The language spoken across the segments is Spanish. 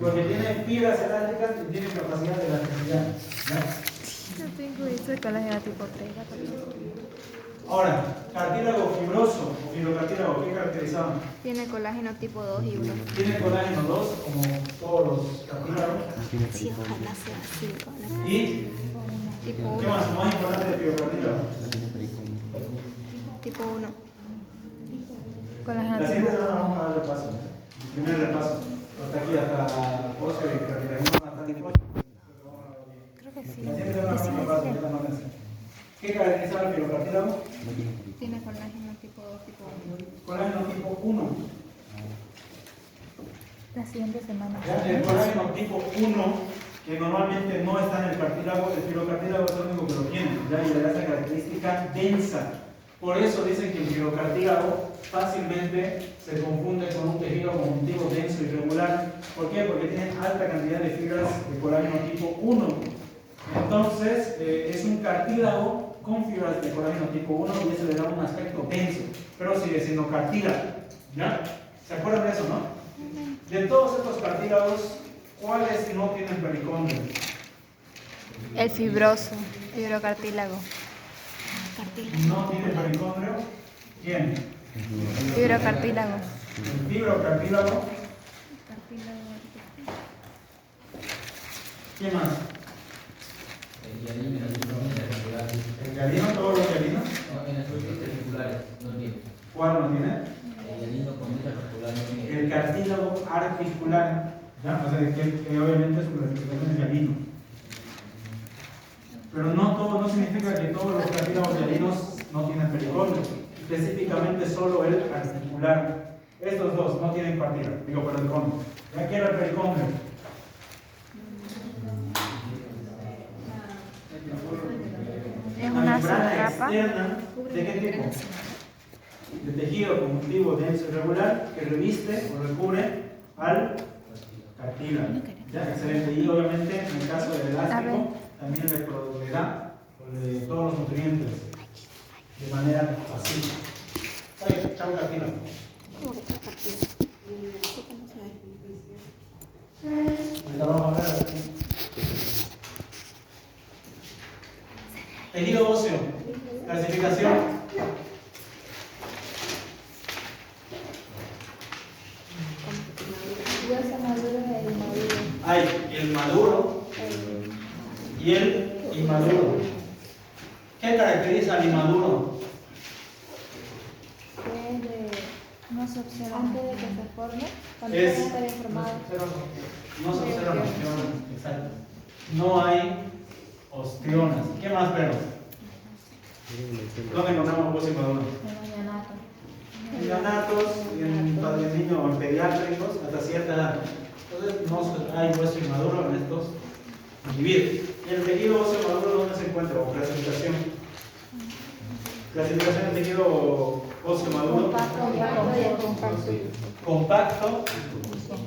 Porque tiene fibras elásticas y tiene capacidad de elasticidad. ¿Ya? Yo tengo eso de colágeno tipo 3. Ahora, cartílago fibroso o fibrocartílago, ¿qué caracterizaba? Tiene colágeno tipo 2 y 1. Tiene colágeno 2, como todos los cartílagos. Sí, ojalá sea así. ¿Y Tipo qué 1. más? Más importante del fibrocartílago. Tipo 1. Colágeno La tipo siguiente 1. semana vamos a dar repaso. Primer repaso. Hasta aquí, hasta óseo y cartílago. Creo que sí. La siguiente semana vamos a dar repaso. ¿Qué caracterizaba el fibrocartílago? Tiene colágeno tipo 2, tipo 1. Colágeno tipo 1. La siguiente semana. ¿Ya? El colágeno tipo 1, que normalmente no está en el cartílago, el fibrocartílago es el único que lo tiene, ¿ya? Y le da esa característica densa. Por eso dicen que el fibrocartílago fácilmente se confunde con un tejido conjuntivo denso y regular. ¿Por qué? Porque tiene alta cantidad de fibras de colágeno tipo 1. Entonces, es un cartílago con fibras de colágeno tipo 1 y eso le da un aspecto denso, pero sigue siendo cartílago. ¿Ya? ¿Se acuerdan de eso, no? De todos estos cartílagos, ¿cuáles no tienen pericondrio? El fibroso, fibrocartílago. ¿No tiene pericondrio? ¿Quién? Fibrocartílago. El fibrocartílago. ¿Quién más? ¿El hialino? ¿Todos los hialinos? ¿Cuál no tiene? El cartílago articular. ¿Ya? O sea, que obviamente su clasificación es hialino. Pero no significa que todos los cartílagos hialinos no tienen pericondrio. Específicamente solo el articular. Estos dos no tienen pericondrio. ¿Ya qué era el pericondrio? Es La una membrana subcapa. externa, ¿de qué tipo? De tejido conjuntivo denso y regular que reviste o recubre al cartílago. Ya, excelente. Y obviamente en el caso del elástico también le da todos los nutrientes de manera pasiva. Chao cartílago. Ahorita vamos a ver. Tejido óseo. Clasificación. Hay el maduro y el inmaduro. ¿Qué caracteriza al inmaduro? No se observa antes de que se forme, cuando Es- puede estar informado. No se observan ostiones, exacto. No hay ostionas. ¿Qué más vemos? ¿Dónde encontramos hueso inmaduro? En neonatos, en niños o en pediátricos hasta cierta edad. Entonces no hay hueso inmaduro en estos individuos. ¿Y el tejido óseo maduro dónde se encuentra? O clasificación. Clasificación del tejido óseo maduro. Compacto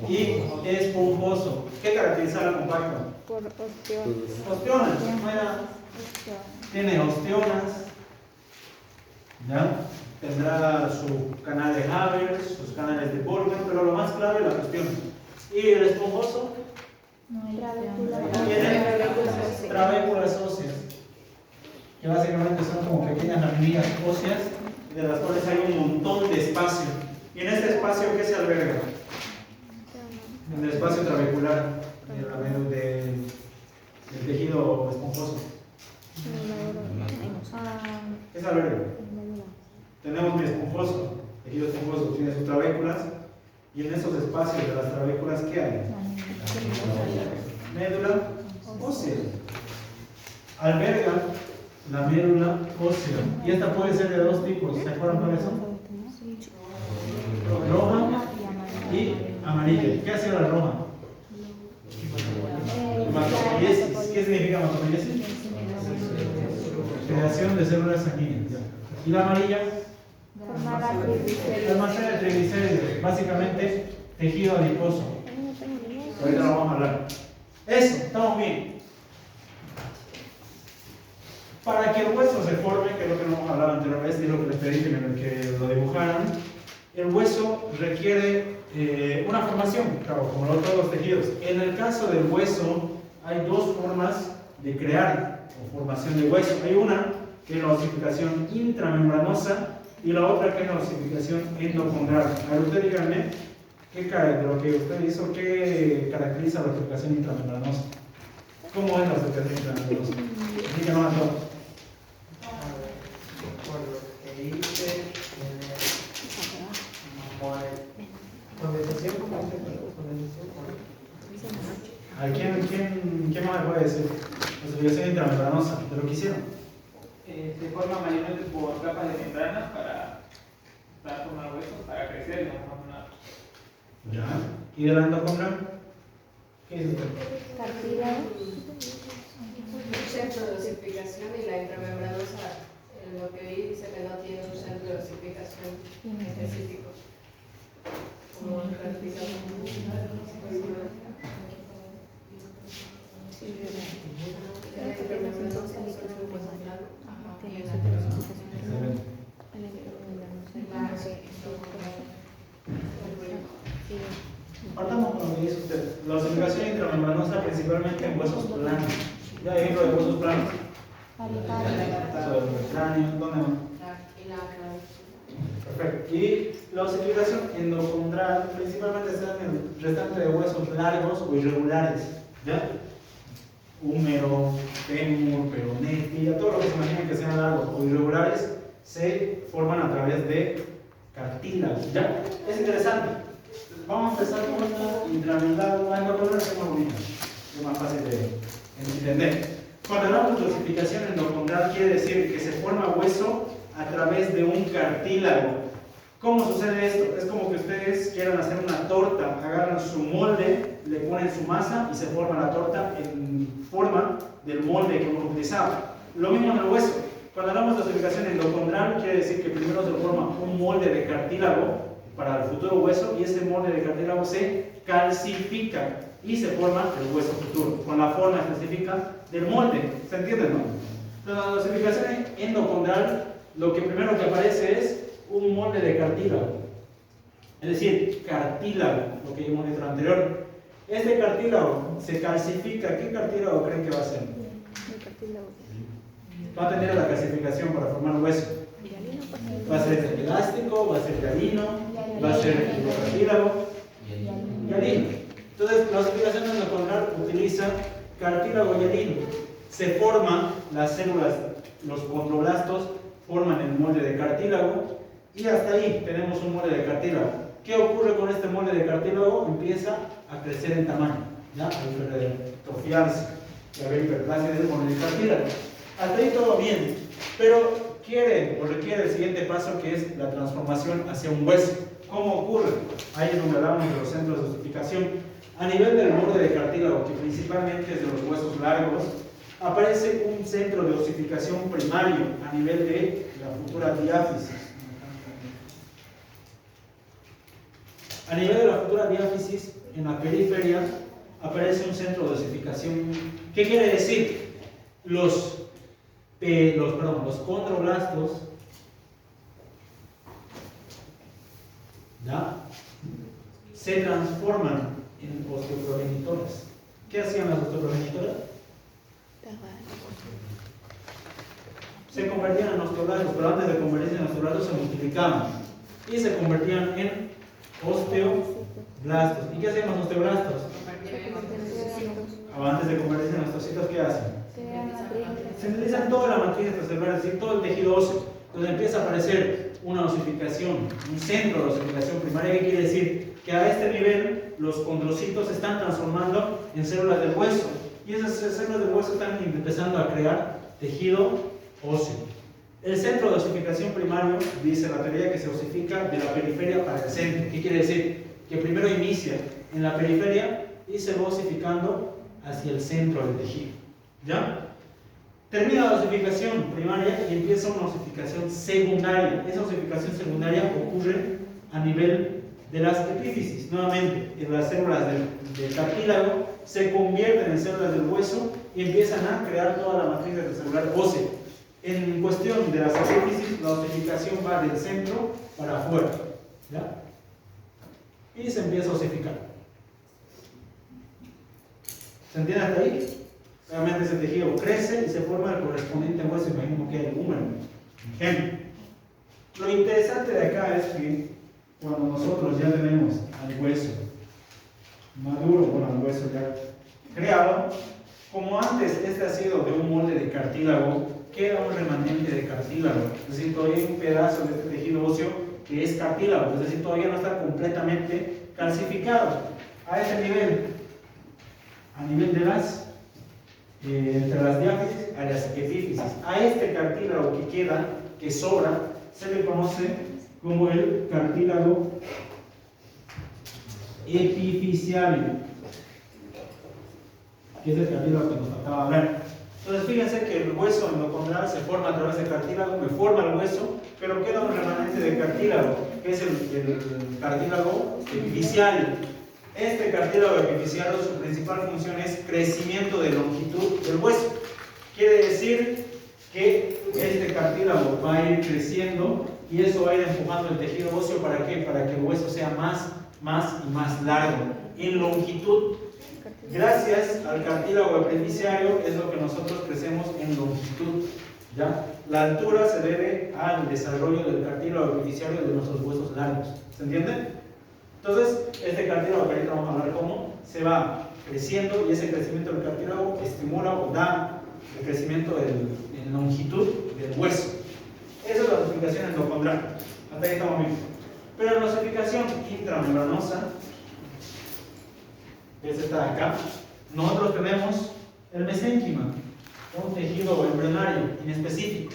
y esponjoso. ¿Qué caracteriza al compacto? Por opción. Ostiones. Tiene ostionas. ¿Ya? Tendrá su canal de Haber, sus canales de Bürger, pero lo más clave es la cuestión. ¿Y el esponjoso? Tiene trabéculas óseas, que básicamente son como pequeñas laminillas óseas, de las cuales hay un montón de espacio. ¿Y en este espacio qué se alberga? En el espacio trabecular del tejido esponjoso. ¿Qué se alberga? Tenemos un esponjoso, tejido esponjoso, tiene sus trabéculas, y en esos espacios de las trabéculas, ¿qué hay? Médula ósea. Alberga la médula ósea. Y esta puede ser de dos tipos, ¿se acuerdan cuáles son? Roja y amarilla. ¿Qué hace la roja? Hematopoiesis. ¿Qué significa hematopoiesis? Creación de células sanguíneas. ¿Y la amarilla? Almacén de triglicéridos, básicamente tejido adiposo. Ahorita lo vamos a hablar. Eso, estamos bien. Para que el hueso se forme, que es lo que no hemos hablado anteriormente, y lo que les pedí que lo dibujaran, el hueso requiere una formación, claro, como todos los tejidos. En el caso del hueso, hay dos formas de crear o formación de hueso. Hay una que es la osificación intramembranosa y la otra que es la osificación endocondral. A ver, usted díganme, de lo que usted hizo, ¿qué caracteriza la osificación intramembranosa? ¿Cómo es la osificación intramembranosa? Díganos a todos. Por lo que hice, condensación. ¿Quién más me puede decir? La osificación intramembranosa, de lo que hicieron. Se forma mayormente por capas de membranas para formar huesos, para crecer, no formar nada. Ya. ¿Y de la endocondral? ¿Qué dice usted? Cartílago. Un centro de osificación y la intramembranosa, en lo que vi, dice que no tiene un centro de osificación específico. Como el cartílago. Partamos con lo que dice usted. La osificación intramembranosa principalmente en huesos planos. Ya hay ejemplo de huesos planos. Sobre el cráneo, ¿dónde más? Perfecto. Y la osificación endocondral principalmente está en el restante de huesos largos o irregulares. ¿Ya? Húmero, fémur, peroné, tibia, todo lo que se imaginen que sean largos o irregulares se forman a través de cartílago. ¿Ya? Es interesante. Vamos a empezar con la intramembranosa, endocondral, que es más bonita, es más fácil de entender. Cuando hablamos de osificación endocondral quiere decir que se forma hueso a través de un cartílago. ¿Cómo sucede esto? Es como que ustedes quieran hacer una torta, agarran su molde, le ponen su masa y se forma la torta en forma del molde que hemos utilizado. Lo mismo en el hueso. Cuando hablamos de osificación endocondral quiere decir que primero se forma un molde de cartílago para el futuro hueso y ese molde de cartílago se calcifica y se forma el hueso futuro con la forma específica del molde. ¿Se entiende, no? La osificación endocondral, lo que primero que aparece es un molde de cartílago, es decir, cartílago, lo que hemos dicho anterior. Este cartílago se calcifica. ¿Qué cartílago creen que va a ser? Va a tener la calcificación para formar hueso. Va a ser elástico, va a ser hialino, va a ser cartílago, hialino. Entonces, la osificación endocondral utiliza cartílago y hialino. Se forman las células, los condroblastos forman el molde de cartílago y hasta ahí tenemos un molde de cartílago. ¿Qué ocurre con este molde de cartílago? Empieza a crecer en tamaño, ¿ya? A hipertrofiarse, y a haber hiperplasia del molde de cartílago. Hasta ahí todo bien, pero quiere o requiere el siguiente paso, que es la transformación hacia un hueso. ¿Cómo ocurre? Ahí es donde hablamos de los centros de osificación. A nivel del molde de cartílago, que principalmente es de los huesos largos, aparece un centro de osificación primario a nivel de la futura diáfisis. A nivel de la futura diáfisis, en la periferia, aparece un centro de osificación. ¿Qué quiere decir? Los condroblastos, ¿ya?, se transforman en osteoprogenitores. ¿Qué hacían las osteoprogenitoras? Se convertían en osteoblastos, pero antes de convertirse en osteoblastos se multiplicaban y se convertían en osteoblastos. ¿Y qué hacían los osteoblastos? Antes de convertirse en osteocitos, ¿qué hacen? Sintetizan toda la matriz extracelular, es decir, todo el tejido óseo. Entonces empieza a aparecer una osificación, un centro de osificación primaria. ¿Qué quiere decir? Que a este nivel los condrocitos se están transformando en células del hueso y esas células del hueso están empezando a crear tejido óseo. El centro de osificación primario dice la teoría que se osifica de la periferia para el centro. ¿Qué quiere decir? Que primero inicia en la periferia y se va osificando hacia el centro del tejido. ¿Ya? Termina la osificación primaria y empieza una osificación secundaria. Esa osificación secundaria ocurre a nivel de las epífisis. Nuevamente, en las células del cartílago se convierten en células del hueso y empiezan a crear toda la matriz celular ósea. En cuestión de las epífisis, la osificación va del centro para afuera. ¿Ya? y se empieza a osificar. ¿Se entiende hasta ahí? Obviamente ese tejido crece y se forma el correspondiente hueso. Imagínate que hay un húmero. Ejemplo. Lo interesante de acá es que cuando nosotros ya tenemos al hueso maduro, bueno, al hueso ya creado, como antes este ha sido de un molde de cartílago, queda un remanente de cartílago. Es decir, todavía hay un pedazo de este tejido óseo que es cartílago. Es decir, todavía no está completamente calcificado. A este nivel, a nivel de las entre las diáfisis a las epífisis, a este cartílago que queda, que sobra, se le conoce como el cartílago epifisiario, que es el cartílago que nos acaba de hablar. Entonces fíjense que el hueso endocondral se forma a través del cartílago, me forma el hueso, pero queda un remanente de cartílago, que es el cartílago epifisiario. Este cartílago epifisiario, su principal función es crecimiento de longitud del hueso. Quiere decir que este cartílago va a ir creciendo y eso va a ir empujando el tejido óseo. ¿Para qué? Para que el hueso sea más y más largo en longitud. Gracias al cartílago epifisiario es lo que nosotros crecemos en longitud, ¿ya? La altura se debe al desarrollo del cartílago epifisiario de nuestros huesos largos. ¿Se entiende? Entonces, este cartílago que ahorita vamos a hablar cómo se va creciendo y ese crecimiento del cartílago estimula o da el crecimiento en longitud del hueso. Esa es la osificación endocondral. Hasta ahí estamos bien. Pero en la osificación intramembranosa, que es esta de acá, nosotros tenemos el mesénquima, un tejido embrionario inespecífico.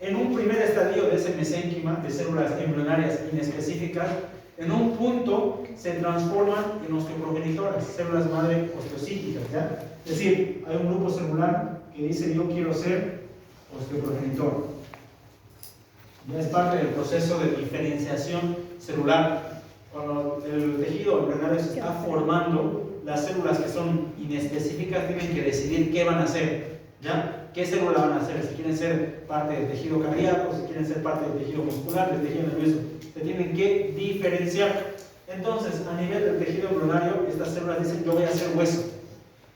En un primer estadio de ese mesénquima, de células embrionarias inespecíficas, en un punto se transforman en osteoprogenitoras, células madre osteocíticas, ¿ya? Es decir, hay un grupo celular que dice yo quiero ser osteoprogenitor. Ya es parte del proceso de diferenciación celular. Cuando el tejido embrionario se está formando, las células que son inespecíficas tienen que decidir qué van a hacer, ¿ya? ¿Qué célula van a hacer? Si quieren ser parte del tejido cardíaco, si quieren ser parte del tejido muscular, del tejido nervioso. Se tienen que diferenciar. Entonces, a nivel del tejido embrionario, estas células dicen yo voy a hacer hueso.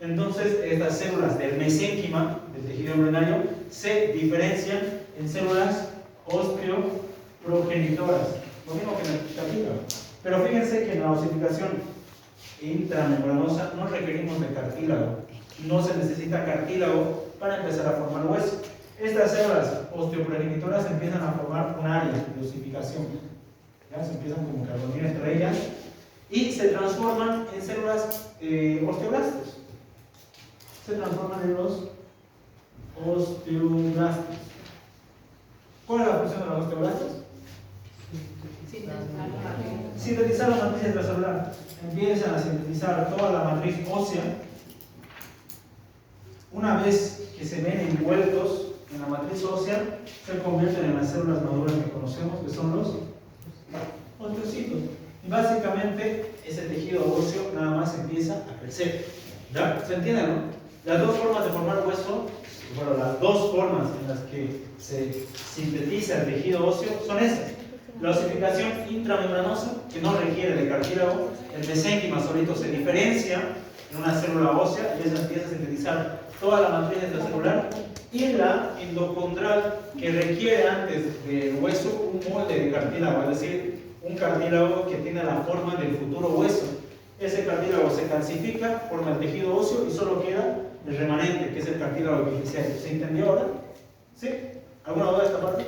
Entonces, estas células del mesénquima, del tejido embrionario, se diferencian en células osteoprogenitoras. Lo mismo que en el cartílago. Pero fíjense que en la osificación intramembranosa no requerimos de cartílago. No se necesita cartílago para empezar a formar hueso. Estas células osteoprogenitoras empiezan a formar un área de osificación. ¿Ya? Se empiezan como que a reunir entre ellas y se transforman en células osteoblastos. Se transforman en los osteoblastos. ¿Cuál es la función de los osteoblastos? Sintetizar la matriz extracelular. Empiezan a sintetizar toda la matriz ósea. Una vez que se ven envueltos en la matriz ósea, se convierten en las células maduras que conocemos, que son los osteocitos. Y básicamente ese tejido óseo nada más empieza a crecer. ¿Ya? ¿Se entiende, no? Las dos formas de formar hueso, bueno, las dos formas en las que se sintetiza el tejido óseo son esas. La osificación intramembranosa, que no requiere de cartílago, el mesénquima solito se diferencia en una célula ósea y esa empieza a sintetizar toda la matriz extracelular, y la endocondral, que requiere antes del hueso un molde de cartílago, es decir, un cartílago que tiene la forma del futuro hueso. Ese cartílago se calcifica, forma el tejido óseo y solo queda el remanente, que es el cartílago epifisiario. ¿Se entendió ahora? ¿Sí? ¿Alguna duda de esta parte?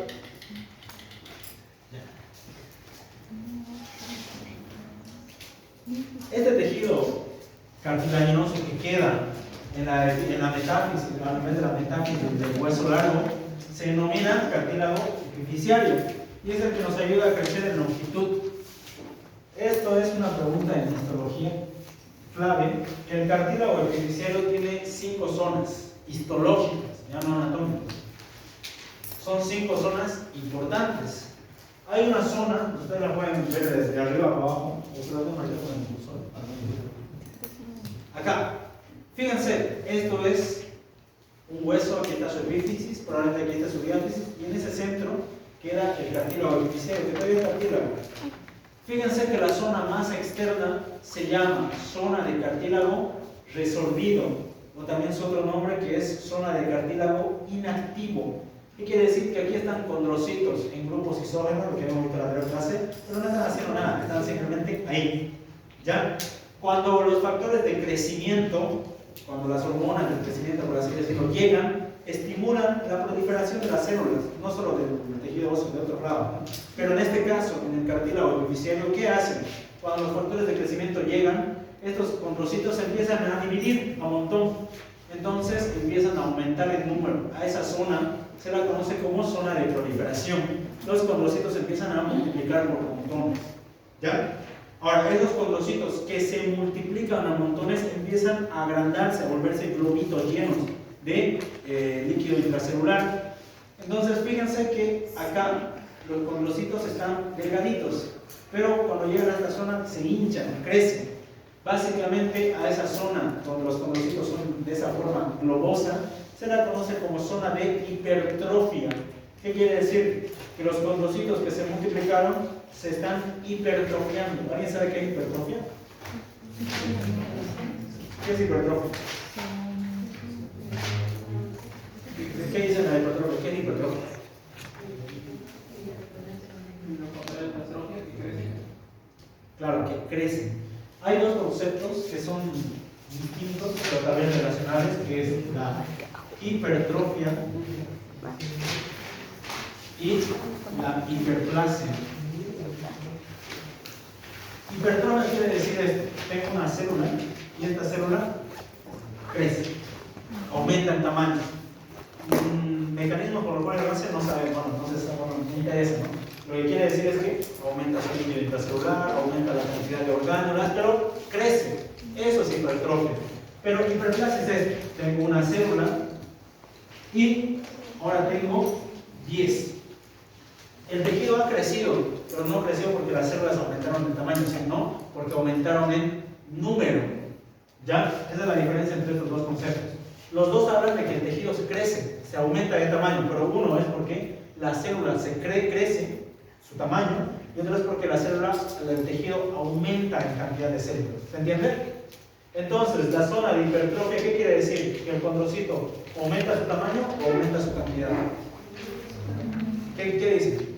Este tejido cartilaginoso que queda en la metáfisis, a nivel de la metáfisis del hueso largo, se denomina cartílago epifisiario y es el que nos ayuda a crecer en longitud. Esto es una pregunta en histología clave, que el cartílago epifisiario tiene 5 zonas histológicas, ya no anatómicas. Son 5 zonas importantes. Hay una zona, ustedes la pueden ver desde arriba para abajo, acá. Fíjense, esto es un hueso, aquí está su epífisis, probablemente aquí está su diáfisis, y en ese centro queda el cartílago epifisiario, que todavía es cartílago. Fíjense que la zona más externa se llama zona de cartílago resorbido, o también es otro nombre que es zona de cartílago inactivo. ¿Qué quiere decir? Que aquí están condrocitos en grupos isógenos, lo que hemos visto en la anterior clase, pero no están haciendo nada, están simplemente ahí. ¿Ya? Cuando los factores de crecimiento, cuando las hormonas del crecimiento, por así decirlo, llegan, estimulan la proliferación de las células, no solo del tejido óseo, de otro lado, ¿no? Pero en este caso, en el cartílago epifisiario, ¿qué hacen? Cuando los factores de crecimiento llegan, estos condrocitos empiezan a dividir a un montón. Entonces empiezan a aumentar el número. A esa zona se la conoce como zona de proliferación. Los condrocitos empiezan a multiplicar por montones. ¿Ya? Ahora, esos condrocitos que se multiplican a montones empiezan a agrandarse, a volverse globitos llenos de líquido intracelular. Entonces, fíjense que acá los condrocitos están delgaditos, pero cuando llegan a esta zona se hinchan, crecen. Básicamente a esa zona donde los condrocitos son de esa forma globosa se la conoce como zona de hipertrofia. ¿Qué quiere decir? Que los condrocitos que se multiplicaron se están hipertrofiando. ¿Alguien sabe qué es hipertrofia? ¿Qué es hipertrofia? ¿Qué dicen la hipertrofia? ¿Qué es hipertrofia? Claro, que crecen. Hay dos conceptos que son distintos, pero también relacionables, que es la hipertrofia y la hiperplasia. Hipertrofia quiere decir esto: tengo una célula y esta célula crece, aumenta en tamaño. Un mecanismo por el cual lo hace no sabemos, entonces no interesa, ¿no? Lo que quiere decir es que aumenta su líquido intracelular, aumenta la cantidad de orgánulas, pero crece. Eso es hipertrofia. Pero hiperplasia es esto: tengo una célula y ahora tengo 10. El tejido ha crecido, pero no creció porque las células aumentaron en tamaño, sino porque aumentaron en número. ¿Ya? Esa es la diferencia entre estos dos conceptos. Los dos hablan de que el tejido se crece, se aumenta de tamaño, pero uno es porque la célula crece su tamaño, y otro es porque la célula, el tejido aumenta en cantidad de células. ¿Se entiende? Entonces, la zona de hipertrofia, ¿qué quiere decir? Que el condrocito aumenta su tamaño o aumenta su cantidad. ¿Qué dice?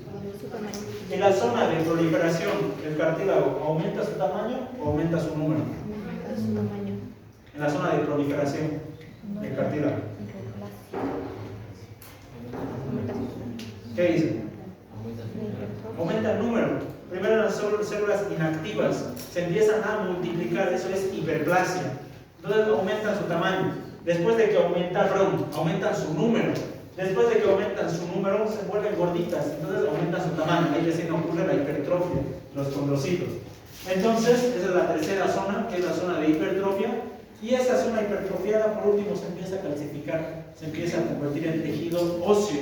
En la zona de proliferación, el cartílago aumenta su tamaño o aumenta su número. En la zona de proliferación del cartílago, ¿qué dice? Aumenta el número. Primero las células inactivas se empiezan a multiplicar, eso es hiperplasia. Entonces aumentan su tamaño. Después de que aumentan su número. Después de que aumentan su número, se vuelven gorditas, entonces aumentan su tamaño. Ahí recién ocurre la hipertrofia, los condrocitos. Entonces, esa es la tercera zona, que es la zona de hipertrofia. Y esa zona hipertrofiada, por último, se empieza a calcificar, se empieza a convertir en tejido óseo.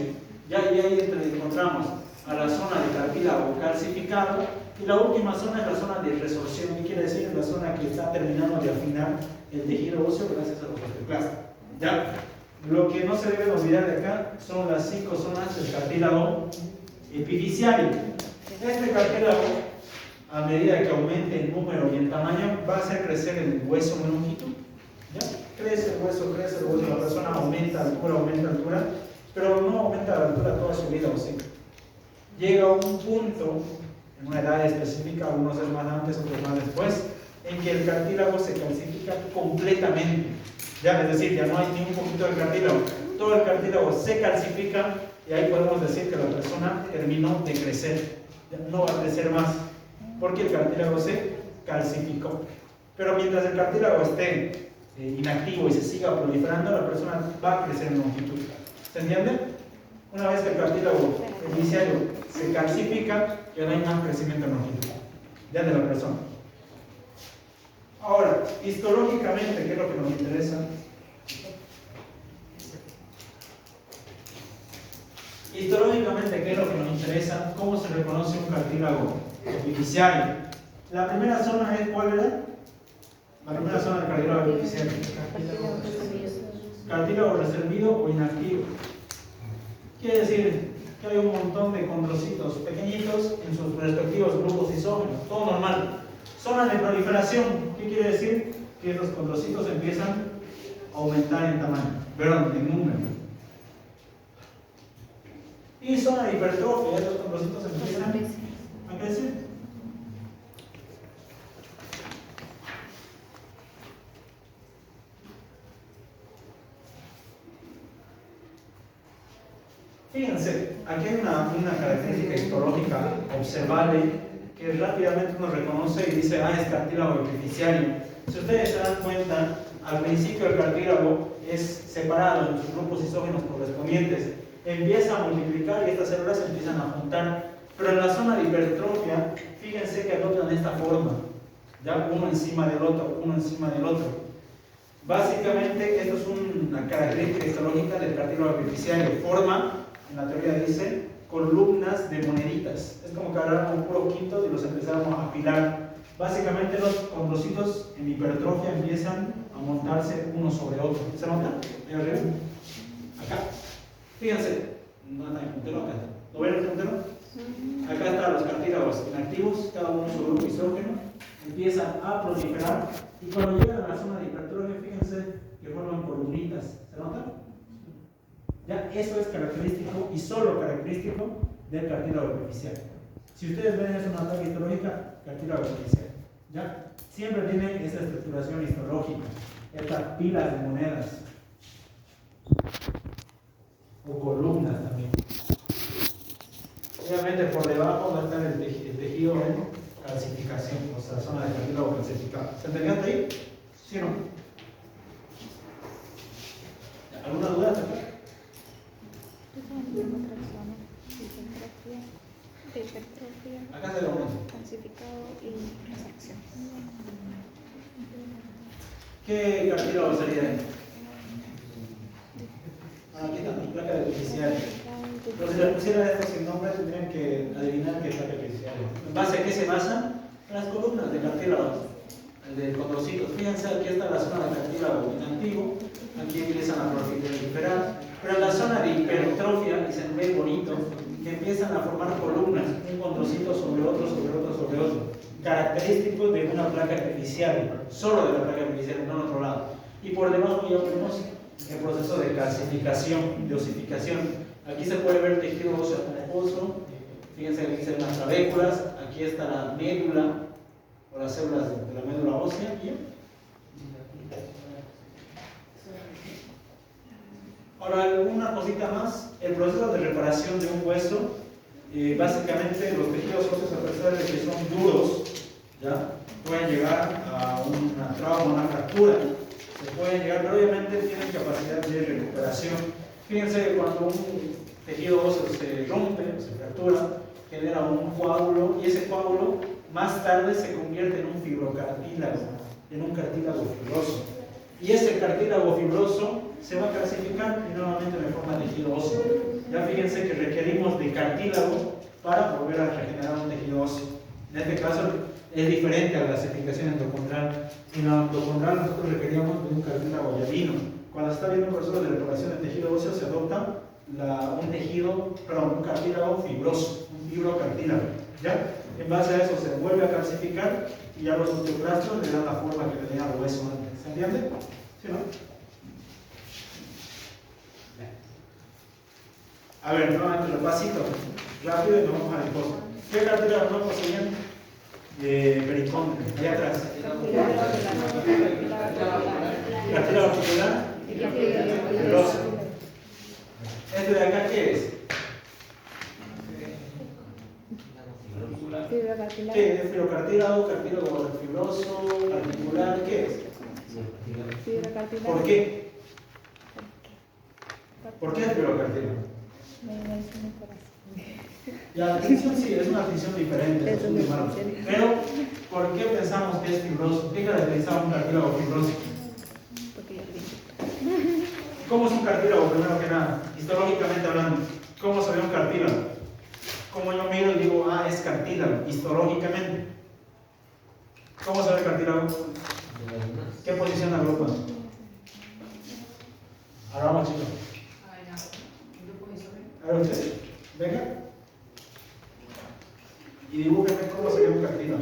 Ya ahí encontramos a la zona de cartílago calcificado, y la última zona es la zona de resorción. ¿Qué quiere decir? Es la zona que está terminando de afinar el tejido óseo gracias a los osteoclastos. ¿Ya? Lo que no se debe olvidar de acá son las 5 zonas del cartílago epifisiario. Este cartílago, a medida que aumente en número y en tamaño, va a hacer crecer el hueso en longitud. ¿Ya? Crece el hueso, la persona aumenta altura, pero no aumenta la altura toda su vida, o sí. Llega a un punto, en una edad específica, algunos es más antes, otros más después, en que el cartílago se calcifica completamente. Ya, es decir, ya no hay ni un poquito de cartílago, todo el cartílago se calcifica, y ahí podemos decir que la persona terminó de crecer, ya no va a crecer más, porque el cartílago se calcificó. Pero mientras el cartílago esté inactivo y se siga proliferando, la persona va a crecer en longitud. ¿Se entiende? Una vez que el cartílago epifisiario se calcifica, ya no hay más crecimiento en longitud, ya de la persona. Ahora, histológicamente, ¿qué es lo que nos interesa? Histológicamente, ¿qué es lo que nos interesa? ¿Cómo se reconoce un cartílago epifisiario? La primera zona es, ¿cuál era? La primera zona del cartílago epifisiario. Cartílago reservido o inactivo. Quiere decir, que hay un montón de condrocitos pequeñitos en sus respectivos grupos isógenos, todo normal. Zona de proliferación, ¿qué quiere decir? Que los condrocitos empiezan a aumentar en tamaño, perdón, en número. Y zona de hipertrofia, estos condrocitos empiezan a crecer. Fíjense, aquí hay una característica histológica observable que rápidamente uno reconoce y dice, es cartílago epifisiario. Si ustedes se dan cuenta, al principio el cartílago es separado en sus grupos isógenos correspondientes, empieza a multiplicar y estas células se empiezan a juntar, pero en la zona de hipertrofia, fíjense que adoptan esta forma, ya uno encima del otro, uno encima del otro. Básicamente, esto es una característica histológica del cartílago epifisiario, forma, en la teoría dice, columnas de moneditas. Es como que agarramos un puro quinto y los empezamos a apilar. Básicamente los condrocitos en hipertrofia empiezan a montarse uno sobre otro. ¿Se nota? Ahí arriba. Acá. Fíjense. No está el puntero acá. ¿Lo ven el puntero? Acá están los cartílagos inactivos, cada uno su grupo isógeno. Empiezan a proliferar y cuando llegan a la zona de hipertrofia, fíjense que forman columnitas. ¿Se nota? Ya, eso es característico y solo característico del cartílago epifisiario. Si ustedes ven, es una placa histológica, cartílago epifisiario. ¿Ya? Siempre tiene esta estructuración histológica, estas pilas de monedas o columnas también. Obviamente por debajo va a estar el tejido en calcificación, o sea, la zona de cartílago calcificado. ¿Se entendió hasta ahí? ¿Sí o no? ¿Alguna duda hasta acá? Acá se lo muestro. Calcificado y resección. ¿Qué cartílago sería ahí? Aquí está, placa de epifisiario. Pero si le pusiera esto sin nombre, tendrían que adivinar qué es placa epifisiario. ¿En base a qué se basan? En las columnas de cartílago, de condrocitos. Fíjense, aquí está la zona de cartílago inactivo, aquí empiezan a proliferar. Pero en la zona de hipertrofia, y se ve bonito, que empiezan a formar columnas, un condrocito sobre otro, sobre otro, sobre otro, característico de una placa epifisiaria, solo de la placa epifisiaria, no en otro lado. Y por debajo ya vemos el proceso de calcificación, de osificación. Aquí se puede ver tejido óseo pomposo, fíjense que aquí se ven las trabéculas, aquí está la médula, o las células de la médula ósea, ¿sí? Ahora, una cosita más, el proceso de reparación de un hueso, básicamente los tejidos óseos, a pesar de que son duros, ¿ya? Pueden llegar a una trauma, una fractura, se pueden llegar, pero obviamente tienen capacidad de recuperación. Fíjense que cuando un tejido óseo se rompe, se fractura, genera un coágulo y ese coágulo más tarde se convierte en un fibrocartílago, en un cartílago fibroso. Y ese cartílago fibroso se va a calcificar y nuevamente me forma tejido óseo. Ya fíjense que requerimos de cartílago para volver a regenerar un tejido óseo. En este caso es diferente a la calcificación endocondral. En la endocondral nosotros requeríamos de un cartílago yavino. Cuando se está viendo un proceso de reparación del tejido óseo se adopta un cartílago fibroso, un fibrocartílago. ¿Ya? En base a eso se vuelve a calcificar y ya los osteoclastos le dan la forma que tenía el hueso antes. ¿Se entiende? ¿Sí o no? A ver, nuevamente repasito, rápido y nos vamos a la cosa. ¿Qué cartílago no poseían? Pericóndrio, allá atrás. Cartílago articular fibroso. ¿Este de acá qué es? ¿Qué es? Fibrocartílago, cartílago fibroso, articular, ¿qué es? ¿Por qué? ¿Por qué es fibrocartílago? La tinción sí, es una tinción diferente, pero ¿por qué pensamos que es fibroso? ¿Qué caracteriza un cartílago fibroso? ¿Cómo es un cartílago, primero que nada? Histológicamente hablando, ¿cómo se ve un cartílago? Como yo miro y digo, es cartílago, histológicamente. ¿Cómo se ve el cartílago? ¿Qué posición agrupa? Ahora vamos, chicos. A ver ustedes. Venga. Y dibújeme cómo sería un cartílago.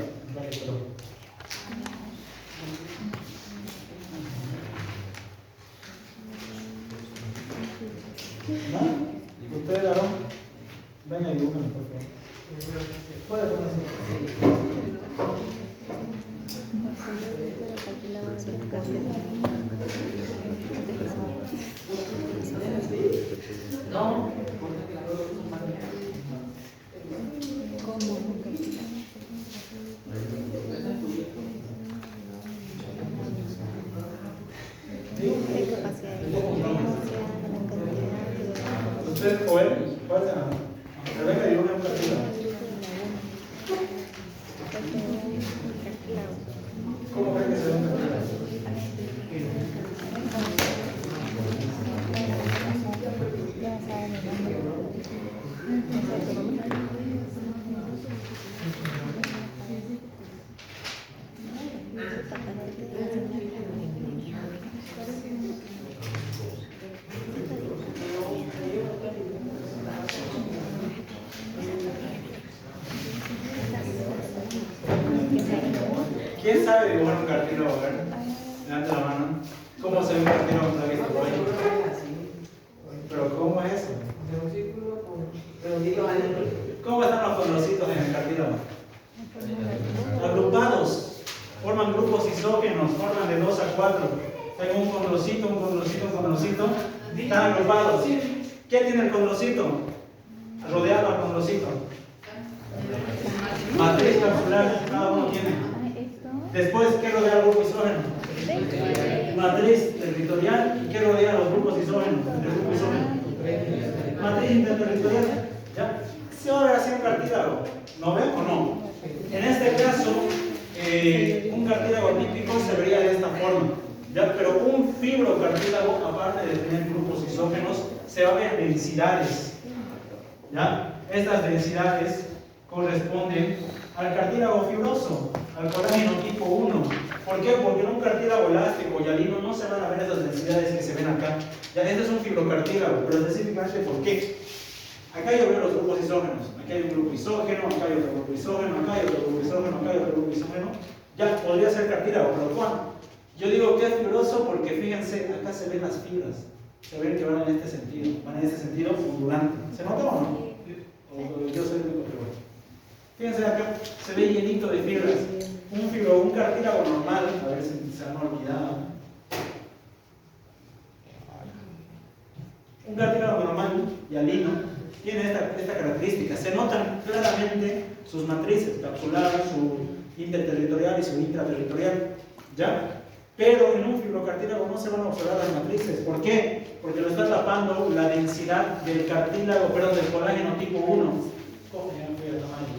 ¿No? ¿Ustedes, Aarón? Venga, dibújame, por favor. ¿Puede ponerse? No. Usted, Joel, pasa. Venga, dibújame un cartílago. ¿Cómo creen que se ve un cartílago? ¿Quién sabe dibujar un cartílago? A ver, levanta la mano. ¿Cómo se ve un cartílago? ¿No lo he visto por ahí? ¿Pero cómo es eso? De un círculo con redonditos adentro. ¿Cómo están los condrocitos en el cartílago? Agrupados. Forman grupos isógenos, forman de 2 a 4. Tengo un condrocito, un condrocito, un condrocito. Están agrupados. ¿Qué tiene el condrocito? Rodeado al condrocito. Matriz capsular, cada uno tiene. Después, ¿qué rodea al grupo isógeno? Matriz territorial. ¿Y qué rodea a los grupos isógenos? El grupo isógeno. Matriz interterritorial. ¿Ya? Se va a ver así un cartílago. ¿No ven o no? En este caso, un cartílago típico se vería de esta forma. ¿Ya? Pero un fibrocartílago, aparte de tener grupos isógenos, se va a ver densidades. ¿Ya? Estas densidades corresponden al cartílago fibroso, al colágeno tipo 1. ¿Por qué? Porque en un cartílago elástico y alino no se van a ver esas densidades que se ven acá. Ya, este es un fibrocartílago, pero específicamente ¿por qué? Acá yo veo los grupos isógenos. Aquí hay un grupo isógeno, acá hay otro grupo isógeno, acá hay otro grupo isógeno, acá hay otro grupo isógeno. Ya, podría ser cartílago, pero ¿cuál? Yo digo que es fibroso porque fíjense, acá se ven las fibras. Se ven que van en este sentido ondulante. ¿Se nota o no? O yo soy el único que veo. Fíjense acá, se ve llenito de fibras. Un cartílago normal, a ver si se han olvidado. Un cartílago normal y alino tiene esta característica. Se notan claramente sus matrices, capsular, su interterritorial y su intraterritorial. ¿Ya? Pero en un fibrocartílago no se van a observar las matrices. ¿Por qué? Porque lo está tapando la densidad del cartílago, perdón, del colágeno tipo 1. ¿Cómo ya no voy a tomar?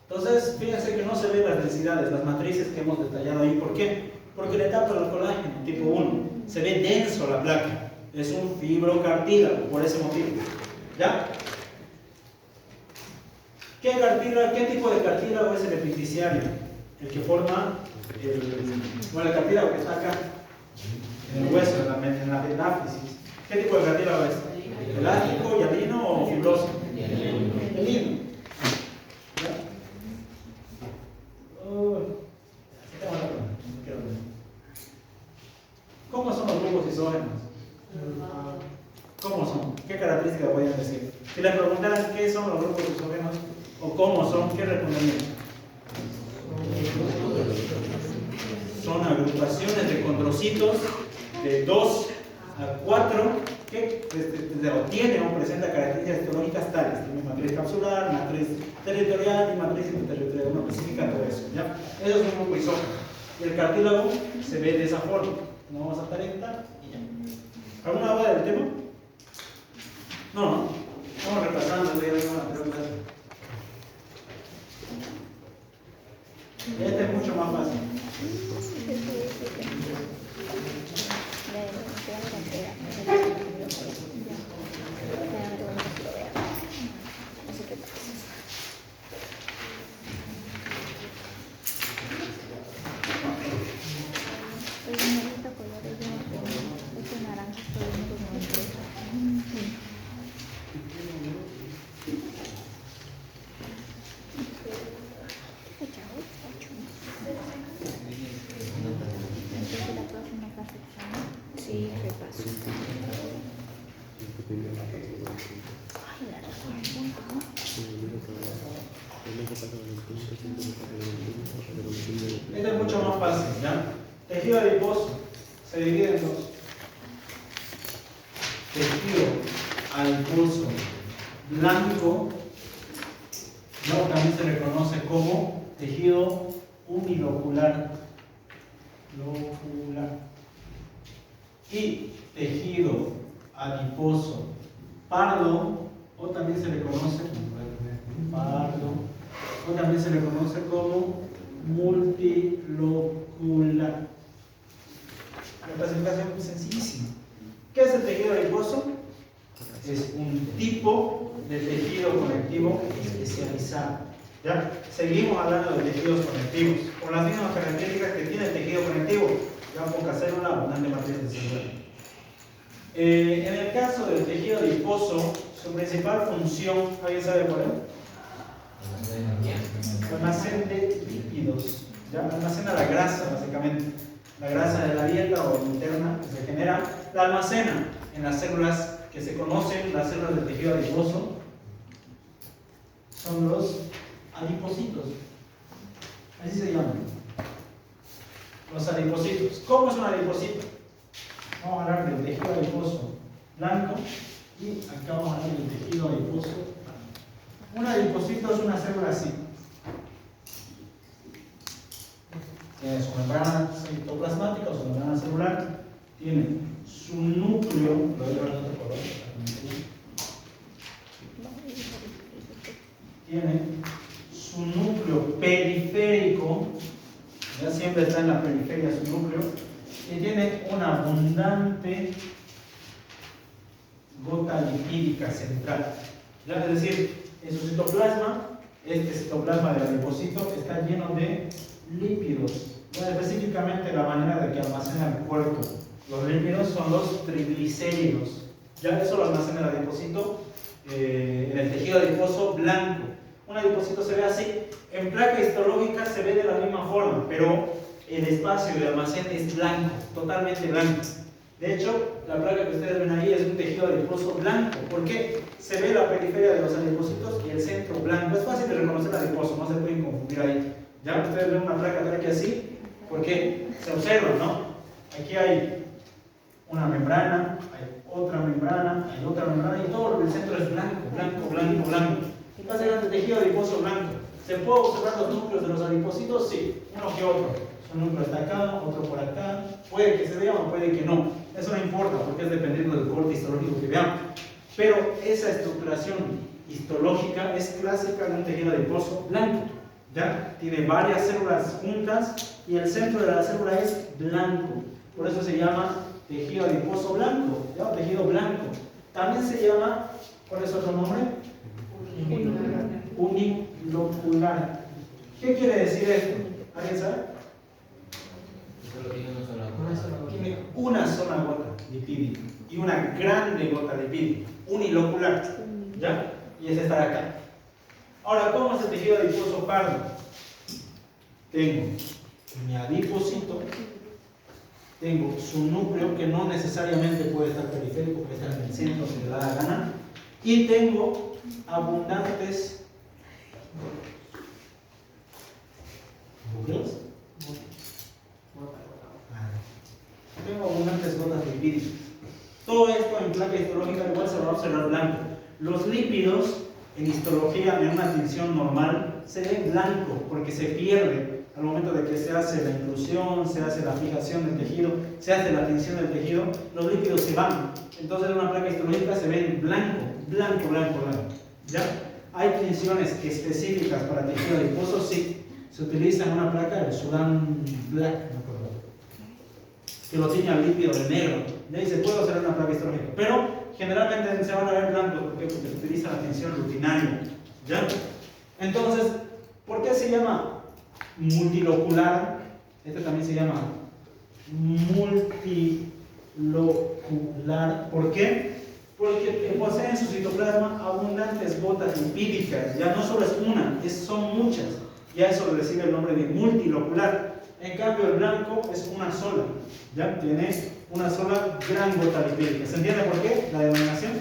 Entonces, fíjense que no se ven las densidades, las matrices que hemos detallado ahí. ¿Por qué? Porque le tapa el colágeno tipo 1. Se ve denso la placa. Es un fibrocartílago, por ese motivo. ¿Ya? ¿Qué tipo de cartílago es el epifisiario? El que forma el cartílago que está acá, en el hueso, en la metáfisis. ¿Qué tipo de cartílago es? ¿Elástico, hialino o fibroso? Hialino. ¿Cómo son los grupos isógenos? ¿Cómo son? ¿Qué características podrían decir? Si les preguntaran qué son los grupos isógenos o cómo son, ¿qué responderían? Son agrupaciones de condrocitos de 2 a 4 que tienen o presentan características histológicas tales. Tienen matriz capsular, matriz territorial y matriz interterritorial. Uno especifica todo eso. ¿Ya? Eso es un grupo isógeno. Y el cartílago se ve de esa forma. Como vamos a talentar y ya. ¿Alguna duda del tema? No, no. Vamos repasando. Este es mucho más fácil. Este es mucho más fácil, ¿ya? Tejido adiposo se divide en dos. Tejido adiposo blanco, ¿no? También se le conoce como tejido unilocular. Y tejido adiposo pardo, o también se le conoce como multilocular. La clasificación es sencillísima. ¿Qué es el tejido adiposo? Es un tipo de tejido conectivo especializado. ¿Ya? Seguimos hablando de tejidos conectivos, con las mismas características que tiene el tejido conectivo, ya poca célula, abundante matriz celular. En el caso del tejido adiposo, su principal función, ¿alguien sabe cuál es? Almacén de lípidos, ¿ya? Almacena la grasa, básicamente. La grasa de la dieta o interna que se genera, la almacena en las células que se conocen, las células del tejido adiposo, son los adipocitos. Así se llaman. Los adipocitos. ¿Cómo es un adipocito? Vamos a hablar del tejido adiposo blanco y acá vamos a hablar del tejido adiposo blanco. Un adipocito es una célula así. Tiene su membrana citoplasmática o su membrana celular. Tiene su núcleo, lo voy a ver de otro color. Tiene su núcleo periférico, ya siempre está en la periferia su núcleo, y tiene una abundante gota lipídica central. ¿Ya? Es decir, en su citoplasma, este citoplasma del adipocito está lleno de lípidos. Bueno, específicamente la manera de que almacena el cuerpo los lípidos son los triglicéridos. Ya eso lo almacena el adipocito en el tejido adiposo blanco. Un adipocito se ve así. En placa histológica se ve de la misma forma, pero el espacio de almacén es blanco, totalmente blanco. De hecho, la placa que ustedes ven ahí es un tejido adiposo blanco. ¿Por qué? Se ve la periferia de los adipocitos y el centro blanco. Es fácil de reconocer el adiposo, no se pueden confundir ahí. Ya ustedes ven una placa de aquí así, porque se observa, ¿no? Aquí hay una membrana, hay otra membrana, hay otra membrana y todo el centro es blanco, blanco, blanco, blanco. Básicamente tejido adiposo blanco. ¿Se puede observar los núcleos de los adipocitos? Sí, uno que otro. Un núcleo está acá, otro por acá. Puede que se vea o puede que no. Eso no importa porque es dependiendo del corte histológico que veamos. Pero esa estructuración histológica es clásica de un tejido adiposo blanco. ¿Ya? Tiene varias células juntas y el centro de la célula es blanco. Por eso se llama tejido adiposo blanco, ¿ya? Tejido blanco. También se llama, ¿cuál es otro nombre? Unilocular. ¿Qué quiere decir esto? ¿Alguien sabe? Tiene una sola gota lipídica y una grande gota lipídica. Unilocular. ¿Ya? Y es esta de acá. Ahora, ¿cómo es el tejido adiposo pardo? Tengo mi adipocito, tengo su núcleo que no necesariamente puede estar periférico, puede estar en el centro si le da la gana, y tengo abundantes núcleos. Tengo abundantes gotas lipídicas. Todo esto en placa histológica igual se va a observar blanco. Los lípidos en histología, en una tinción normal, se ve blanco porque se pierde al momento de que se hace la inclusión, se hace la fijación del tejido, se hace la tinción del tejido, los lípidos se van. Entonces en una placa histológica se ve en blanco, blanco, blanco, blanco. ¿Ya? ¿Hay tinciones específicas para tejido adiposo? Sí. Se utiliza en una placa el Sudan Black, me acuerdo, que lo tiñe al lípido de negro. De ahí se puede hacer una placa histológica. Pero generalmente se van a ver blancos porque se utiliza la tinción rutinaria. ¿Ya? Entonces, ¿por qué se llama multilocular? Este también se llama multilocular. ¿Por qué? Porque posee en su citoplasma abundantes gotas lipídicas. Ya no solo es una, son muchas. Ya eso recibe el nombre de multilocular. En cambio, el blanco es una sola. Ya tiene una sola gran gota lipídica. ¿Se entiende por qué? La denominación.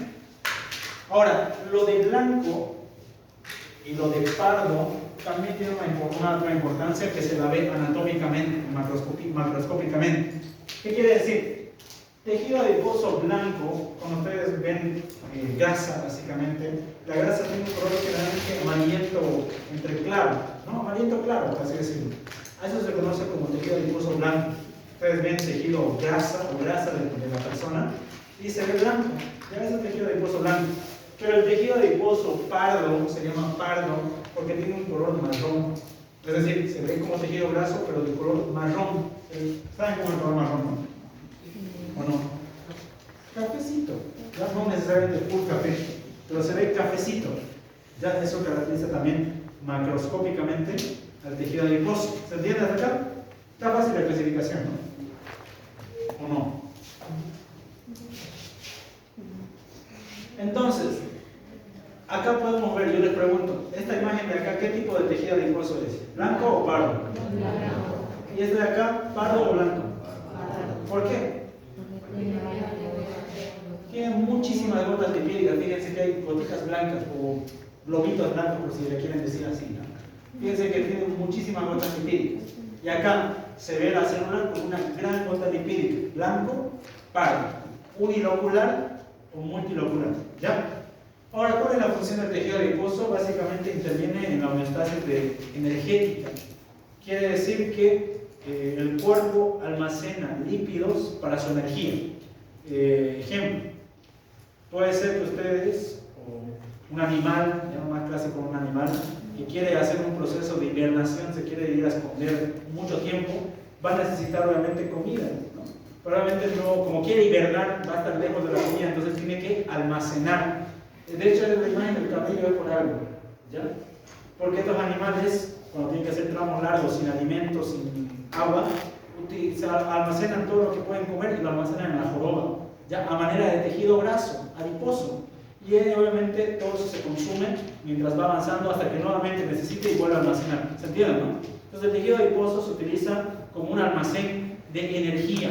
Ahora, lo de blanco Y lo de pardo también tiene una otra importancia que se la ve anatómicamente, macroscópicamente. ¿Qué quiere decir? Tejido adiposo blanco, cuando ustedes ven grasa, básicamente, la grasa tiene un color generalmente amarillento entre claro, ¿no? Amarillento claro, por así decirlo. A eso se conoce como tejido adiposo blanco. Ustedes ven tejido grasa o grasa de la persona y se ve blanco, ya es el tejido adiposo blanco. Pero el tejido adiposo pardo se llama pardo porque tiene un color marrón. Es decir, se ve como tejido graso, pero de color marrón. ¿Saben cómo es el color marrón, no? ¿O no? Cafecito. Ya no necesariamente full café, pero se ve cafecito. Ya eso caracteriza también macroscópicamente al tejido adiposo. ¿Se entiende hasta acá? Está fácil la clasificación, ¿no? ¿O no? Entonces, acá podemos ver, yo les pregunto, esta imagen de acá, ¿qué tipo de tejido adiposo es? ¿Blanco o pardo? Blanco. ¿Y este de acá, pardo o blanco? ¿Por qué? Tiene muchísimas gotas lipídicas. Fíjense que hay gotitas blancas o globitos blancos, por si le quieren decir así, ¿no? Fíjense que tiene muchísimas gotas lipídicas. Y acá se ve la célula con una gran gota lipídica, blanco, pardo, unilocular o multilocular. ¿Ya? Ahora, ¿cuál es la función del tejido adiposo? Básicamente interviene en la homeostasis energética. Quiere decir que el cuerpo almacena lípidos para su energía. Ejemplo, puede ser que ustedes, o un animal, ya más clásico un animal, que quiere hacer un proceso de hibernación, se quiere ir a esconder mucho tiempo, va a necesitar obviamente comida, ¿no? Probablemente no, como quiere hibernar, va a estar lejos de la comida, entonces tiene que almacenar. De hecho, la imagen del camello es por algo, ¿ya? Porque estos animales, cuando tienen que hacer tramos largos, sin alimentos, sin agua, almacenan todo lo que pueden comer y lo almacenan en la joroba, ya a manera de tejido graso, adiposo. Y obviamente todo eso se consume mientras va avanzando hasta que nuevamente necesite y vuelve a almacenar. ¿Se entiende, no? Entonces el tejido adiposo se utiliza como un almacén de energía,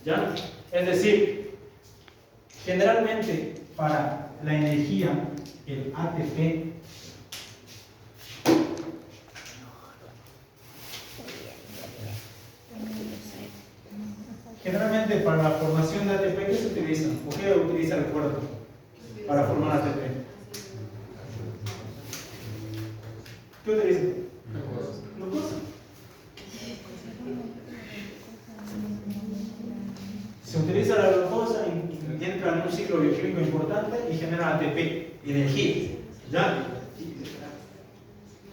¿ya? Es decir, generalmente para la energía, el ATP generalmente para la formación de ATP, ¿qué se utiliza? ¿O qué utiliza el cuerpo para formar ATP? ¿Qué utiliza? Glucosa. Se utiliza la glucosa y entra en un ciclo bioquímico importante y genera ATP, energía. ¿Ya?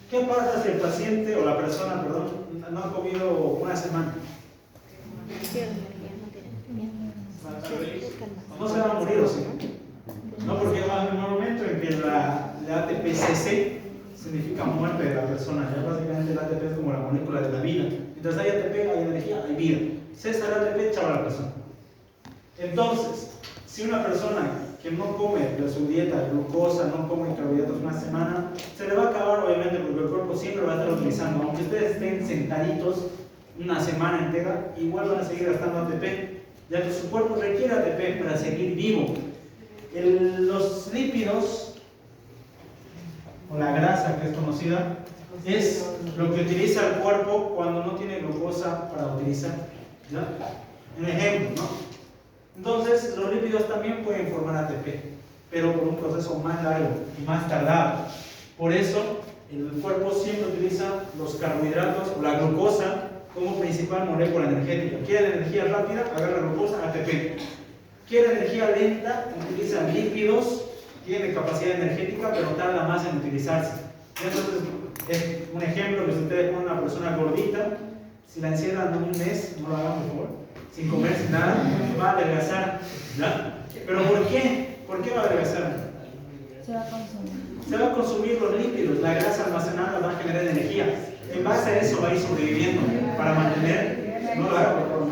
¿Qué pasa si el paciente o la persona, perdón, no ha comido una semana? No se va a morir, ¿o sí? No, porque va a haber un momento en que la ATP-CC significa muerte de la persona. Ya básicamente el ATP es como la molécula de la vida. Mientras hay ATP, hay energía, hay vida. Cesa el ATP, chava la persona. Entonces, si una persona que no come de su dieta glucosa, no come carbohidratos una semana, se le va a acabar obviamente porque el cuerpo siempre va a estar utilizando. Aunque ustedes estén sentaditos una semana entera, igual van a seguir gastando ATP, ya que su cuerpo requiere ATP para seguir vivo. Los lípidos, o la grasa que es conocida, es lo que utiliza el cuerpo cuando no tiene glucosa para utilizar. ¿Ya? Un ejemplo, ¿no? Entonces, los lípidos también pueden formar ATP, pero por un proceso más largo y más tardado. Por eso, el cuerpo siempre utiliza los carbohidratos o la glucosa como principal molécula energética. ¿Quiere energía rápida? Agarra glucosa, ATP. ¿Quiere energía lenta? Utiliza lípidos, tiene capacidad energética, pero tarda más en utilizarse. Entonces, es un ejemplo que si ustedes ponen a una persona gordita, si la encierran un mes, no lo hagan por favor, sin comer, sin nada, va a adelgazar. ¿Ya? ¿Pero por qué? ¿Por qué va a adelgazar? Se va a consumir. Se va a consumir los lípidos, la grasa almacenada va a generar energía. En base a eso va a ir sobreviviendo para mantener, no lo haga por favor,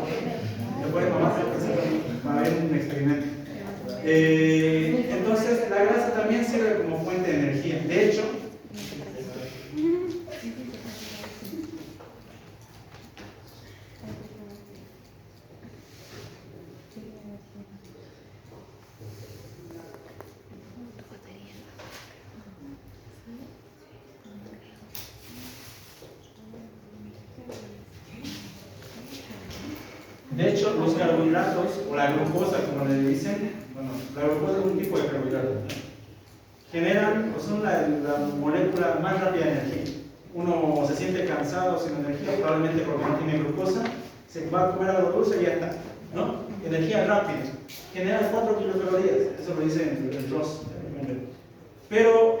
después vamos a ver un experimento. Entonces la grasa también sirve como fuente de energía. De hecho, De hecho, los carbohidratos, o la glucosa, como le dicen, bueno, la glucosa es un tipo de carbohidrato, generan, o son la molécula más rápida de energía. Uno se siente cansado, sin energía, probablemente porque no tiene glucosa, se va a comer algo dulce y ya está, ¿no? Energía rápida, genera 4 kilocalorías, eso lo dice el Ross. Pero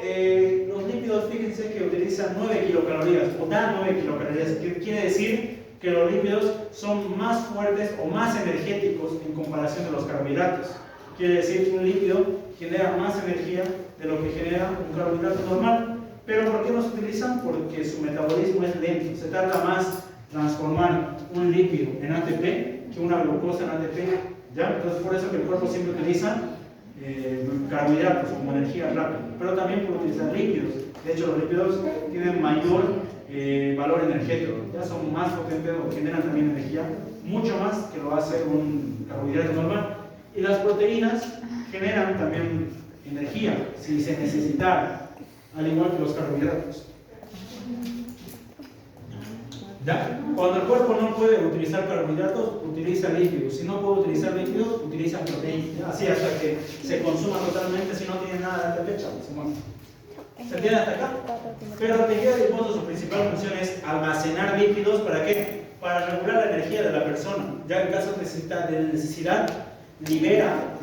los lípidos, fíjense que utilizan 9 kilocalorías, o dan 9 kilocalorías, que quiere decir que los lípidos son más fuertes o más energéticos en comparación de los carbohidratos. Quiere decir que un lípido genera más energía de lo que genera un carbohidrato normal. ¿Pero por qué no se utilizan? Porque su metabolismo es lento, se tarda más transformar un lípido en ATP que una glucosa en ATP, ¿ya? Entonces por eso que el cuerpo siempre utiliza carbohidratos como energía rápida, pero también puede utilizar lípidos. De hecho, los lípidos tienen mayor valor energético, ya son más potentes o generan también energía, mucho más que lo hace un carbohidrato normal. Y las proteínas generan también energía si se necesitara, al igual que los carbohidratos. ¿Ya? Cuando el cuerpo no puede utilizar carbohidratos, utiliza lípidos. Si no puede utilizar lípidos, utiliza proteínas. ¿Ya? Así hasta que se consuma totalmente. Si no tiene nada de ATP, se muere. ¿Se entiende hasta acá? Pero el tejido adiposo, su principal función es almacenar lípidos. ¿Para qué? Para regular la energía de la persona. Ya en caso de necesidad, libera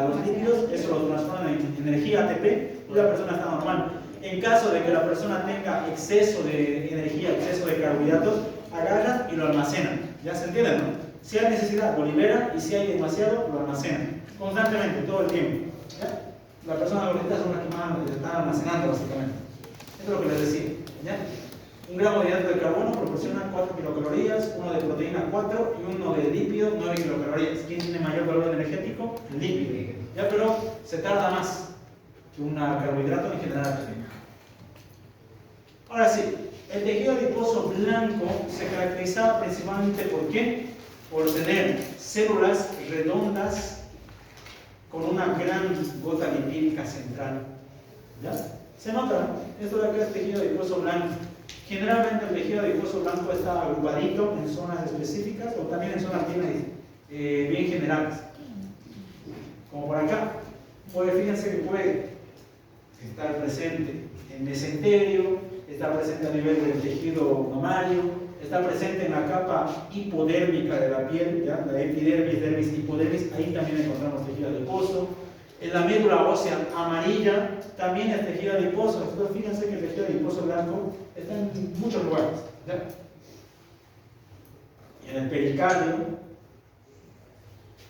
los lípidos, eso lo transforma en energía ATP y la persona está normal. En caso de que la persona tenga exceso de energía, exceso de carbohidratos, agarran y lo almacenan. ¿Ya se entiende, no? Si hay necesidad, lo liberan, y si hay demasiado, lo almacenan. Constantemente, todo el tiempo. ¿Ya? Las personas gorditas son las que más están almacenando, básicamente. Esto es lo que les decía. ¿Ya? Un gramo de hidrato de carbono proporciona 4 kilocalorías, uno de proteína 4 y uno de lípido 9 kilocalorías. ¿Quién tiene mayor valor energético? El lípido. ¿Ya? Pero se tarda más que un carbohidrato en general. Ahora sí, el tejido adiposo blanco se caracteriza principalmente ¿por qué? Por tener células redondas con una gran gota lipídica central. ¿Ya? ¿Se nota? ¿No? Esto de acá es tejido adiposo blanco. Generalmente el tejido adiposo blanco está agrupadito en zonas específicas o también en zonas bien generales. Como por acá. Fíjense que puede estar presente en mesenterio, está presente a nivel del tejido mamario, está presente en la capa hipodérmica de la piel, ¿ya? La epidermis, dermis, hipodermis, ahí también encontramos tejido adiposo. En la médula ósea amarilla también es tejido adiposo. Entonces fíjense que el tejido adiposo blanco está en muchos lugares, ¿ya? En el pericardio.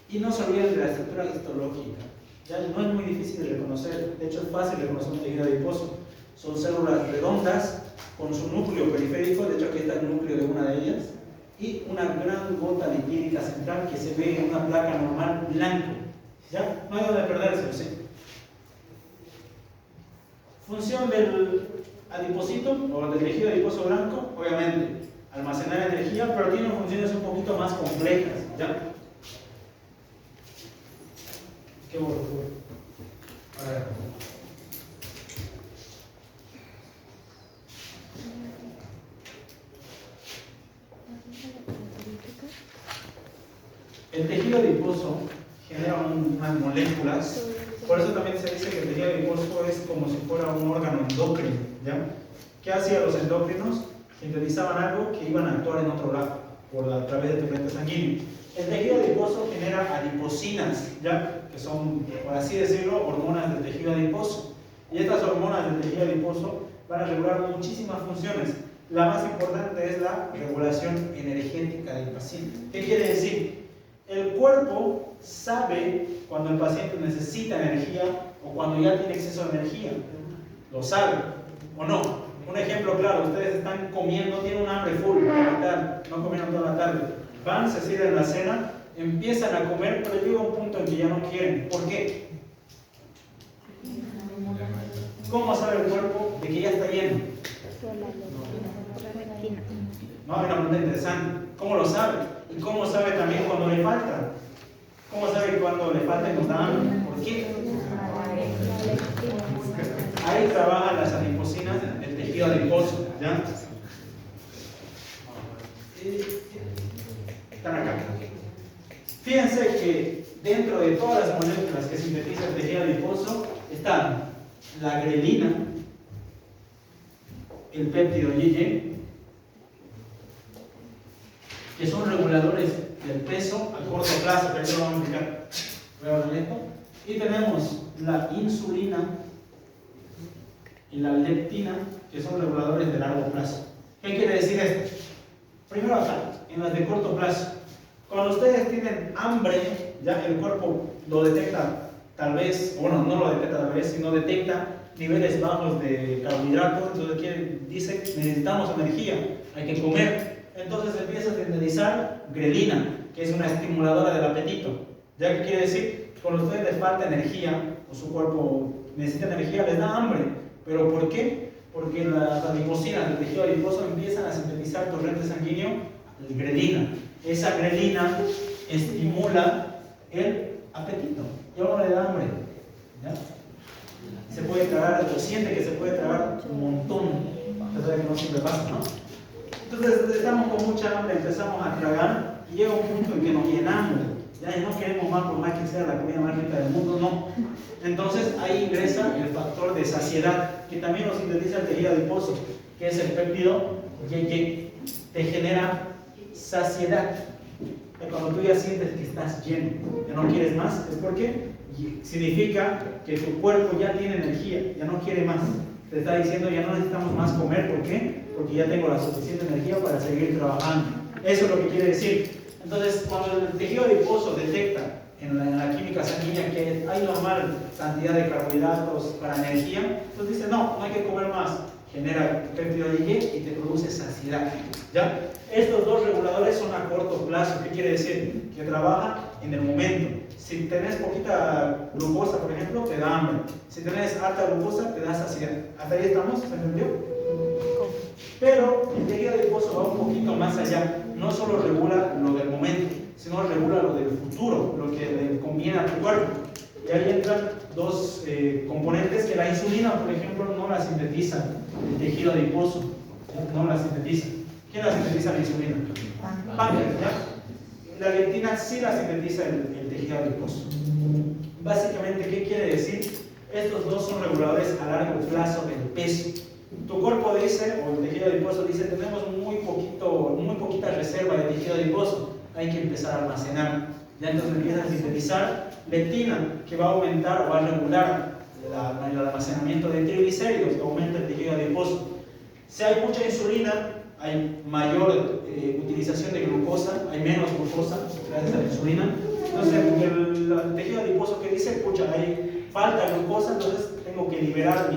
Y no se olviden de la estructura histológica. ¿Ya? No es muy difícil de reconocer, de hecho es fácil de reconocer un tejido adiposo. Son células redondas con su núcleo periférico, de hecho aquí está el núcleo de una de ellas, y una gran gota lipídica central que se ve en una placa normal blanco. ¿Ya? No hay donde perderse, ¿sí? Función del adipocito o del tejido adiposo blanco, obviamente, almacenar energía, pero tiene funciones un poquito más complejas. ¿Ya? Qué bueno. A ver. El tejido adiposo genera unas moléculas, por eso también se dice que el tejido adiposo es como si fuera un órgano endocrino. ¿Ya? ¿Qué hacían los endócrinos? Sintetizaban algo que iban a actuar en otro lado, a través de torrente sanguíneo. El tejido adiposo genera adipocinas, ¿ya? Que son, por así decirlo, hormonas del tejido adiposo. Y estas hormonas del tejido adiposo van a regular muchísimas funciones. La más importante es la regulación energética del paciente. ¿Qué quiere decir? El cuerpo sabe cuando el paciente necesita energía o cuando ya tiene exceso de energía. Lo sabe, ¿o no? Un ejemplo claro, ustedes están comiendo, tienen un hambre full, no comieron toda la tarde. Van, se sirven la cena, empiezan a comer, pero llega un punto en que ya no quieren. ¿Por qué? ¿Cómo sabe el cuerpo de que ya está lleno? No, hay una pregunta interesante. ¿Cómo lo sabe? ¿Y cómo sabe también cuando le falta? ¿Cómo sabe cuando le falta y cuando está hambre? ¿Por qué? Ahí trabajan las adipocinas del tejido adiposo. ¿Ya? Están acá. Fíjense que dentro de todas las moléculas que sintetiza el tejido adiposo están la grelina, el péptido YY, que son reguladores del peso a corto plazo, que eso lo vamos a explicar. Y tenemos la insulina y la leptina, que son reguladores de largo plazo. ¿Qué quiere decir esto? Primero acá, en las de corto plazo. Cuando ustedes tienen hambre, ya el cuerpo lo detecta tal vez, bueno, no lo detecta tal vez, sino detecta niveles bajos de carbohidratos, entonces dice, necesitamos energía, hay que comer. Entonces empieza a sintetizar grelina, que es una estimuladora del apetito. ¿Ya qué quiere decir? Cuando a ustedes les falta energía, o su cuerpo necesita energía, les da hambre. ¿Pero por qué? Porque las adipocinas del tejido adiposo empiezan a sintetizar torrente sanguíneo, grelina. Esa grelina estimula el apetito y a uno le da hambre. ¿Ya? Se puede tragar, o siente que se puede tragar un montón, cosa que no siempre pasa, ¿no? Entonces estamos con mucha hambre, empezamos a tragar y llega un punto en que nos llenamos. Ya no queremos más, por más que sea la comida más rica del mundo, no. Entonces ahí ingresa el factor de saciedad, que también lo sintetiza el tejido adiposo, que es el péptido YY. Te genera saciedad. Cuando tú ya sientes que estás lleno, ya no quieres más, es porque significa que tu cuerpo ya tiene energía, ya no quiere más. Te está diciendo, ya no necesitamos más comer, ¿por qué? Porque ya tengo la suficiente energía para seguir trabajando. Eso es lo que quiere decir. Entonces, cuando el tejido adiposo detecta en la química sanguínea que hay normal cantidad de carbohidratos para energía, entonces dice, no hay que comer más. Genera péptido YY y te produce saciedad. ¿Ya? Estos dos reguladores son a corto plazo. ¿Qué quiere decir? Que trabaja en el momento. Si tenés poquita glucosa, por ejemplo, te da hambre. Si tenés alta glucosa, te da saciedad. ¿Hasta ahí estamos? ¿Se entendió? Pero el tejido adiposo va un poquito más allá. No solo regula lo del momento, sino regula lo del futuro, lo que le conviene a tu cuerpo. Y ahí entran dos componentes que la insulina, por ejemplo, no la sintetiza el tejido adiposo. No la sintetiza. ¿Quién la sintetiza la insulina? Páncreas, ¿ya? La leptina sí la sintetiza el tejido adiposo. Básicamente, ¿qué quiere decir? Estos dos son reguladores a largo plazo del peso. Tu cuerpo dice, o el tejido adiposo dice, tenemos muy poquita reserva de tejido adiposo, hay que empezar a almacenar. Ya entonces empieza a sintetizar leptina, que va a aumentar o va a regular el almacenamiento de triglicéridos, que aumenta el tejido adiposo. Si hay mucha insulina, hay mayor utilización de glucosa, hay menos glucosa gracias a la insulina. Entonces el tejido adiposo que dice, pucha, hay falta de glucosa, entonces tengo que liberar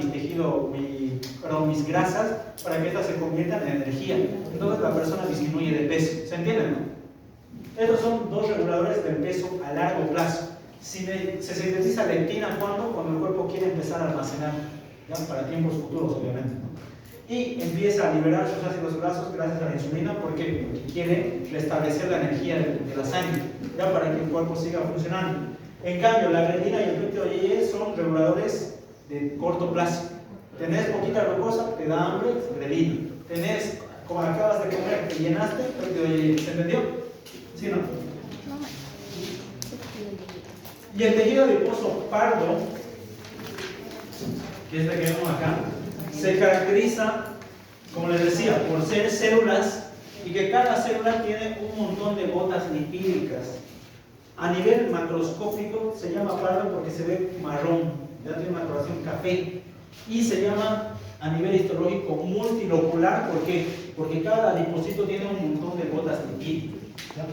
mis grasas para que estas se conviertan en energía. Entonces la persona disminuye de peso. ¿Se entienden, no? Estos son dos reguladores del peso a largo plazo. Se sintetiza leptina cuando el cuerpo quiere empezar a almacenar, ¿ya? Para tiempos futuros, obviamente, ¿no? Y empieza a liberar sus ácidos grasos gracias a la insulina. ¿Por qué? Porque quiere restablecer la energía de la sangre, ¿ya? Para que el cuerpo siga funcionando. En cambio, la grelina y el péptido YY son reguladores de corto plazo. Tenés poquita glucosa, te da hambre, grelina. Tenés, como acabas de comer, te llenaste, péptido YY. ¿Se entendió? ¿Sí, no? Y el tejido adiposo pardo, que es el que vemos acá, se caracteriza, como les decía, por ser células y que cada célula tiene un montón de gotas lipídicas. A nivel macroscópico se llama pardo porque se ve marrón, ya tiene una coloración café. Y se llama a nivel histológico multilocular. ¿Por qué? Porque cada adipocito tiene un montón de gotas lipídicas. ¿Ya?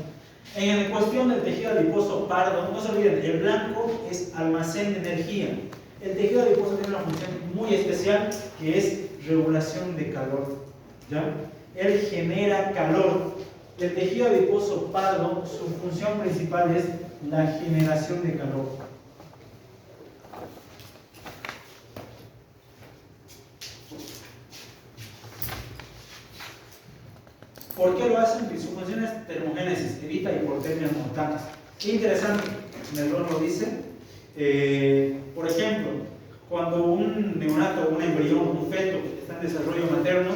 En cuestión del tejido adiposo pardo, no se olviden, el blanco es almacén de energía. El tejido adiposo tiene una función muy especial que es regulación de calor. ¿Ya? Él genera calor. El tejido adiposo pardo, su función principal es la generación de calor. ¿Por qué lo hacen? Su función es termogénesis, evita hipotermias mortales. Qué interesante, Melrón lo dice. Por ejemplo, cuando un neonato, un embrión, un feto está en desarrollo materno,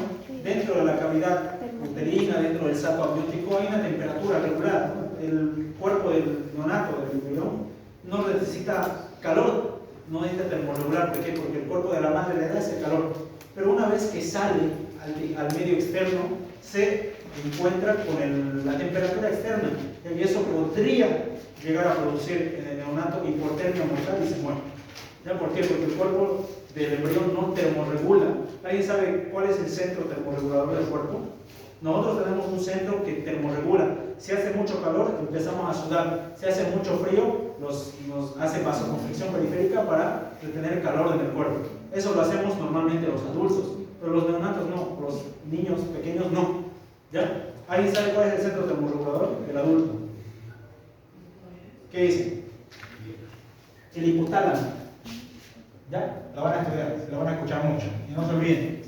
dentro de la cavidad uterina, dentro del saco amniótico, hay una temperatura regulada. el cuerpo del neonato, del embrión, no necesita calor, no necesita termorregular. ¿Por qué? Porque el cuerpo de la madre le da ese calor. Pero una vez que sale al medio externo, se encuentra con la temperatura externa. Y eso podría llegar a producir en el neonato hipotermia mortal y se muere. ¿Ya? ¿Por qué? Porque el cuerpo del embrión no termorregula. ¿Alguien sabe cuál es el centro termorregulador del cuerpo? Nosotros tenemos un centro que termorregula. Si hace mucho calor, empezamos a sudar. Si hace mucho frío, nos hace vasoconstricción periférica para retener calor en el cuerpo. Eso lo hacemos normalmente los adultos, pero los neonatos no, los niños pequeños no. ¿Ya? ¿Alguien sabe cuál es el centro termorregulador? El adulto. ¿Qué dice? El hipotálamo. ¿Ya? La van a estudiar, la van a escuchar mucho. Y no se olviden.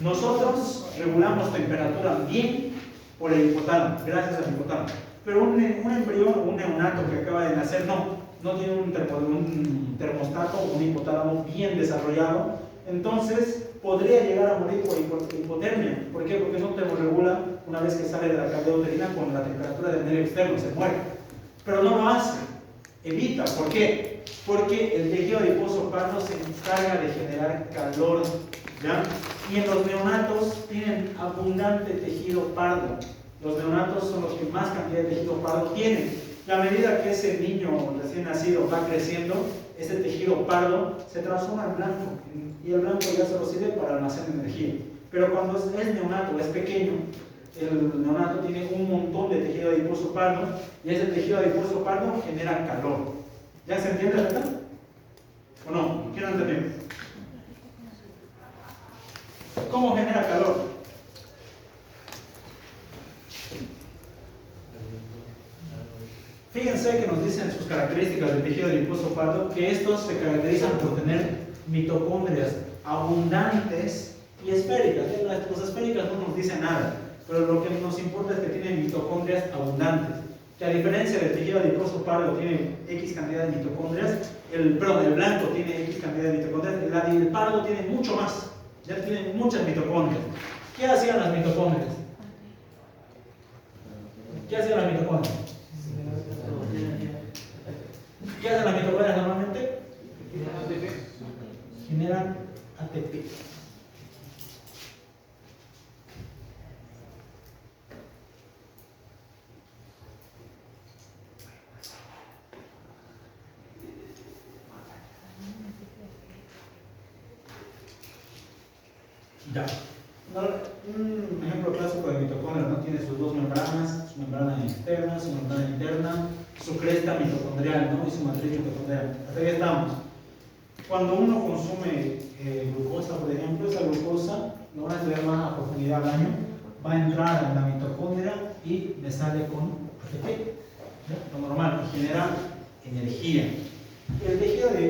Nosotros regulamos temperatura bien por el hipotálamo, gracias al hipotálamo. Pero un embrión, un neonato que acaba de nacer, no tiene un termostato o un hipotálamo bien desarrollado. Entonces podría llegar a morir por hipotermia. ¿Por qué? Porque no termorregula una vez que sale de la cavidad uterina con la temperatura del medio externo, se muere. Pero no lo hace, evita. ¿Por qué? Porque el tejido adiposo pardo se encarga de generar calor, ¿ya? Y en los neonatos tienen abundante tejido pardo. Los neonatos son los que más cantidad de tejido pardo tienen. Y a medida que ese niño recién nacido va creciendo, ese tejido pardo se transforma en blanco. Y el blanco ya se lo sirve para almacenar energía. Pero cuando es neonato, es pequeño, el neonato tiene un montón de tejido adiposo pardo y ese tejido adiposo pardo genera calor. ¿Ya se entiende, verdad? ¿O no? ¿Quién no entendió? ¿Cómo genera calor? Fíjense que nos dicen sus características del tejido adiposo pardo, que estos se caracterizan por tener mitocondrias abundantes y esféricas. Las esféricas no nos dicen nada, pero lo que nos importa es que tienen mitocondrias abundantes. Que a diferencia del tejido adiposo pardo tiene X cantidad de mitocondrias, el blanco tiene X cantidad de mitocondrias, el pardo tiene mucho más, ya tiene muchas mitocondrias. ¿Qué hacían las mitocondrias? ¿Qué hacían las mitocondrias? ¿Qué hacen las mitocondrias normalmente? Generan ATP. Ya. Un ejemplo clásico de mitocondria, ¿no? Tiene sus dos membranas, su membrana externa, su membrana interna, su cresta mitocondrial, ¿no? Y su matriz mitocondrial. Hasta ahí estamos. Cuando uno consume glucosa, por ejemplo, esa glucosa, lo van a estudiar más a profundidad al año, va a entrar en la mitocondria y le sale con ATP, ¿ya? Lo normal, y genera energía.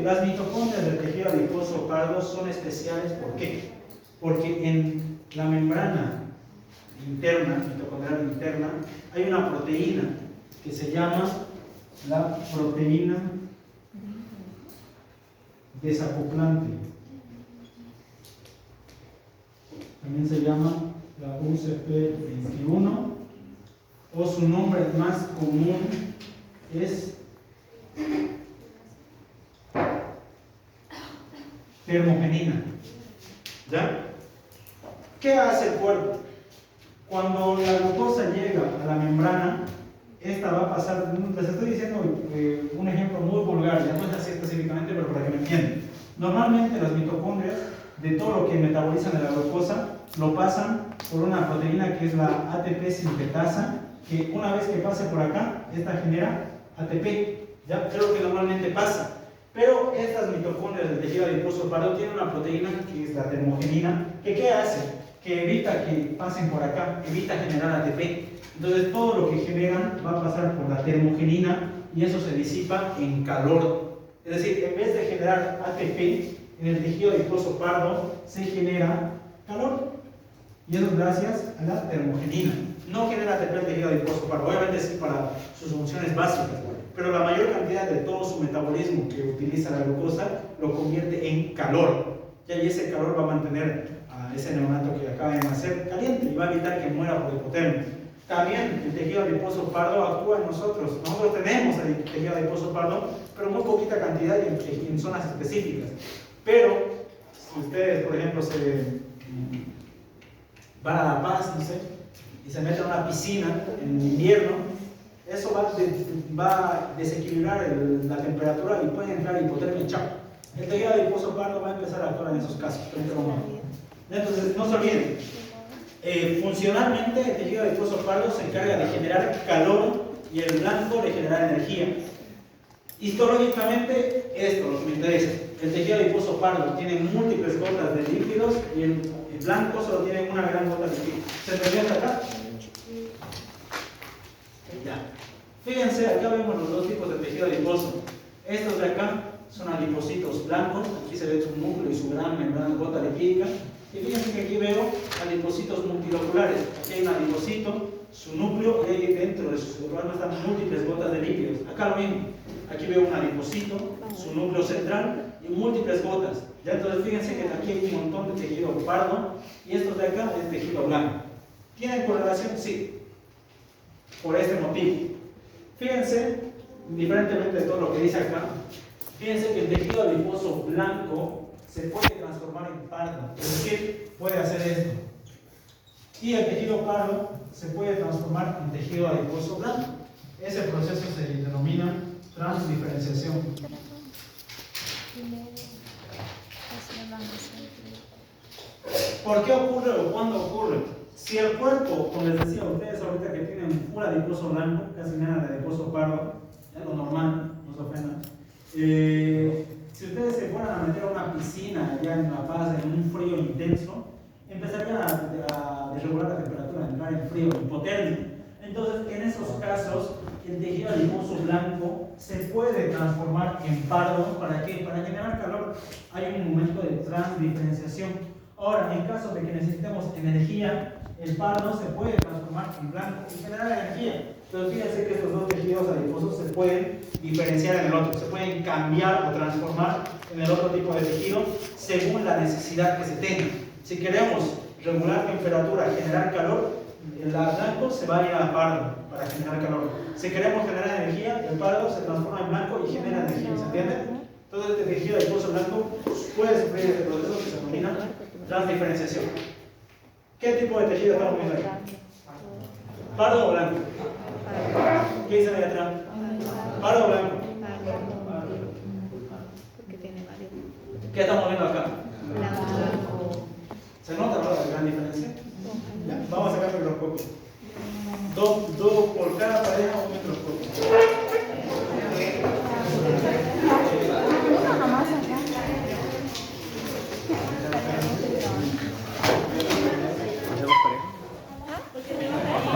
Las mitocondrias del tejido adiposo pardo son especiales, ¿por qué? Porque en la membrana interna, mitocondrial interna, hay una proteína que se llama la proteína desacoplante. También se llama la UCP21, o su nombre más común es termogenina. ¿Ya? ¿Qué hace el cuerpo? Cuando la glucosa llega a la membrana, esta va a pasar, les estoy diciendo un ejemplo muy vulgar, ya no es así específicamente, pero para que me entiendan. Normalmente las mitocondrias, de todo lo que metabolizan de la glucosa, lo pasan por una proteína que es la ATP sintetasa, que una vez que pase por acá, esta genera ATP. ¿Ya? Es lo que normalmente pasa. Pero estas mitocondrias del tejido adiposo pardo tienen una proteína que es la termogenina, que ¿qué hace? Que evita que pasen por acá, evita generar ATP. Entonces todo lo que generan va a pasar por la termogenina y eso se disipa en calor. Es decir, en vez de generar ATP, en el tejido adiposo pardo se genera calor. Y eso es gracias a la termogenina. No genera ATP el tejido adiposo pardo, obviamente sí para sus funciones básicas, pero la mayor cantidad de todo su metabolismo que utiliza la glucosa lo convierte en calor. Y ese calor va a mantener a ese neonato que acaba de nacer caliente y va a evitar que muera por hipotermia. También el tejido adiposo pardo actúa en nosotros. Nosotros tenemos el tejido adiposo pardo, pero muy poquita cantidad y en zonas específicas. Pero, si ustedes, por ejemplo, se van a La Paz, no sé, y se meten a una piscina en invierno, eso va a desequilibrar la temperatura y puede entrar hipotermia chapa. El tejido adiposo pardo va a empezar a actuar en esos casos. Entonces, no se olviden, funcionalmente el tejido adiposo pardo se encarga de generar calor y el blanco de generar energía. Histológicamente, esto lo que me interesa. El tejido adiposo pardo tiene múltiples gotas de lípidos y el blanco solo tiene una gran gota de lípidos. ¿Se entendió hasta acá? Ya. Fíjense, acá vemos los dos tipos de tejido adiposo. Estos de acá son adipocitos blancos, aquí se ve su núcleo y su gran membrana gota lipídica. Y fíjense que aquí veo adipocitos multiloculares. Aquí hay un adipocito, su núcleo, y ahí dentro de su citoplasma están múltiples gotas de lípidos. Acá lo mismo. Aquí veo un adipocito, su núcleo central y múltiples gotas. Ya, entonces fíjense que aquí hay un montón de tejido pardo y estos de acá es tejido blanco. ¿Tienen correlación? Sí. Por este motivo. Fíjense, diferentemente de todo lo que dice acá, fíjense que el tejido adiposo blanco se puede transformar en pardo, es decir, puede hacer esto. Y el tejido pardo se puede transformar en tejido adiposo blanco. Ese proceso se denomina transdiferenciación. ¿Por qué ocurre o cuándo ocurre? Si el cuerpo, como les decía a ustedes ahorita que tienen un adiposo blanco, casi nada de adiposo pardo, es lo normal, no se ofendan. Si ustedes se fueran a meter a una piscina allá en La Paz en un frío intenso, empezarían a desregular la temperatura, a entrar en frío, hipotermia. Entonces, en esos casos, el tejido adiposo blanco se puede transformar en pardo. ¿Para qué? Para generar calor. Hay un momento de transdiferenciación. Ahora, en caso de que necesitemos energía, el pardo se puede transformar en blanco y generar energía. Entonces, fíjense que estos dos tejidos adiposos se pueden diferenciar en el otro, se pueden cambiar o transformar en el otro tipo de tejido según la necesidad que se tenga. Si queremos regular temperatura, generar calor, el blanco se va a ir a pardo para generar calor. Si queremos generar energía, el pardo se transforma en blanco y genera energía. ¿Se entiende? Entonces, este tejido adiposo blanco puede sufrir este proceso que se denomina transdiferenciación. ¿Qué tipo de tejido estamos viendo aquí? ¿Pardo o blanco? ¿Qué dice ahí atrás? ¿Pardo o blanco? Porque tiene varios. ¿Qué estamos viendo acá? Blanco. ¿Se nota, no, la gran diferencia? Ya, vamos a sacar el microscopio. Dos